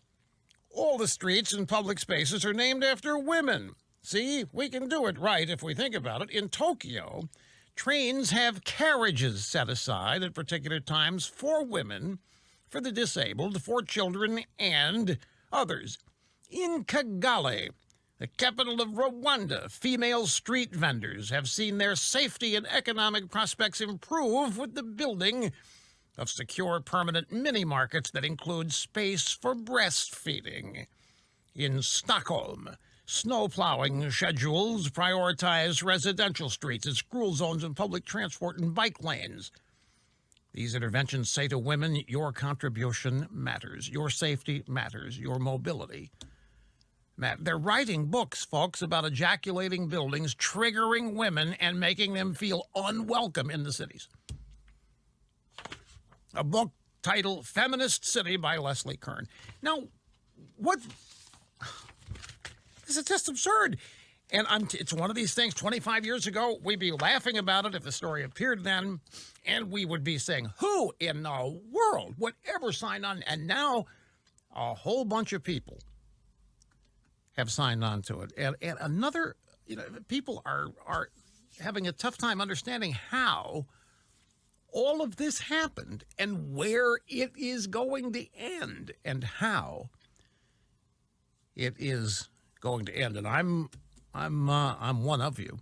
all the streets and public spaces are named after women. See, we can do it right if we think about it. In Tokyo, trains have carriages set aside at particular times for women, for the disabled, for children, and others. In Kigali, the capital of Rwanda, female street vendors have seen their safety and economic prospects improve with the building of secure permanent mini-markets that include space for breastfeeding. In Stockholm, snow plowing schedules prioritize residential streets as school zones and public transport and bike lanes. These interventions say to women, your contribution matters, your safety matters, your mobility matters. They're writing books, folks, about ejaculating buildings, triggering women, and making them feel unwelcome in the cities. A book titled Feminist City by Leslie Kern. Now, what? This is just absurd. And it's one of these things, 25 years ago, we'd be laughing about it if the story appeared then, and we would be saying, who in the world would ever sign on? And now a whole bunch of people have signed on to it. And another, people are having a tough time understanding how all of this happened and where it is going to end and how it is going to end. And I'm one of you.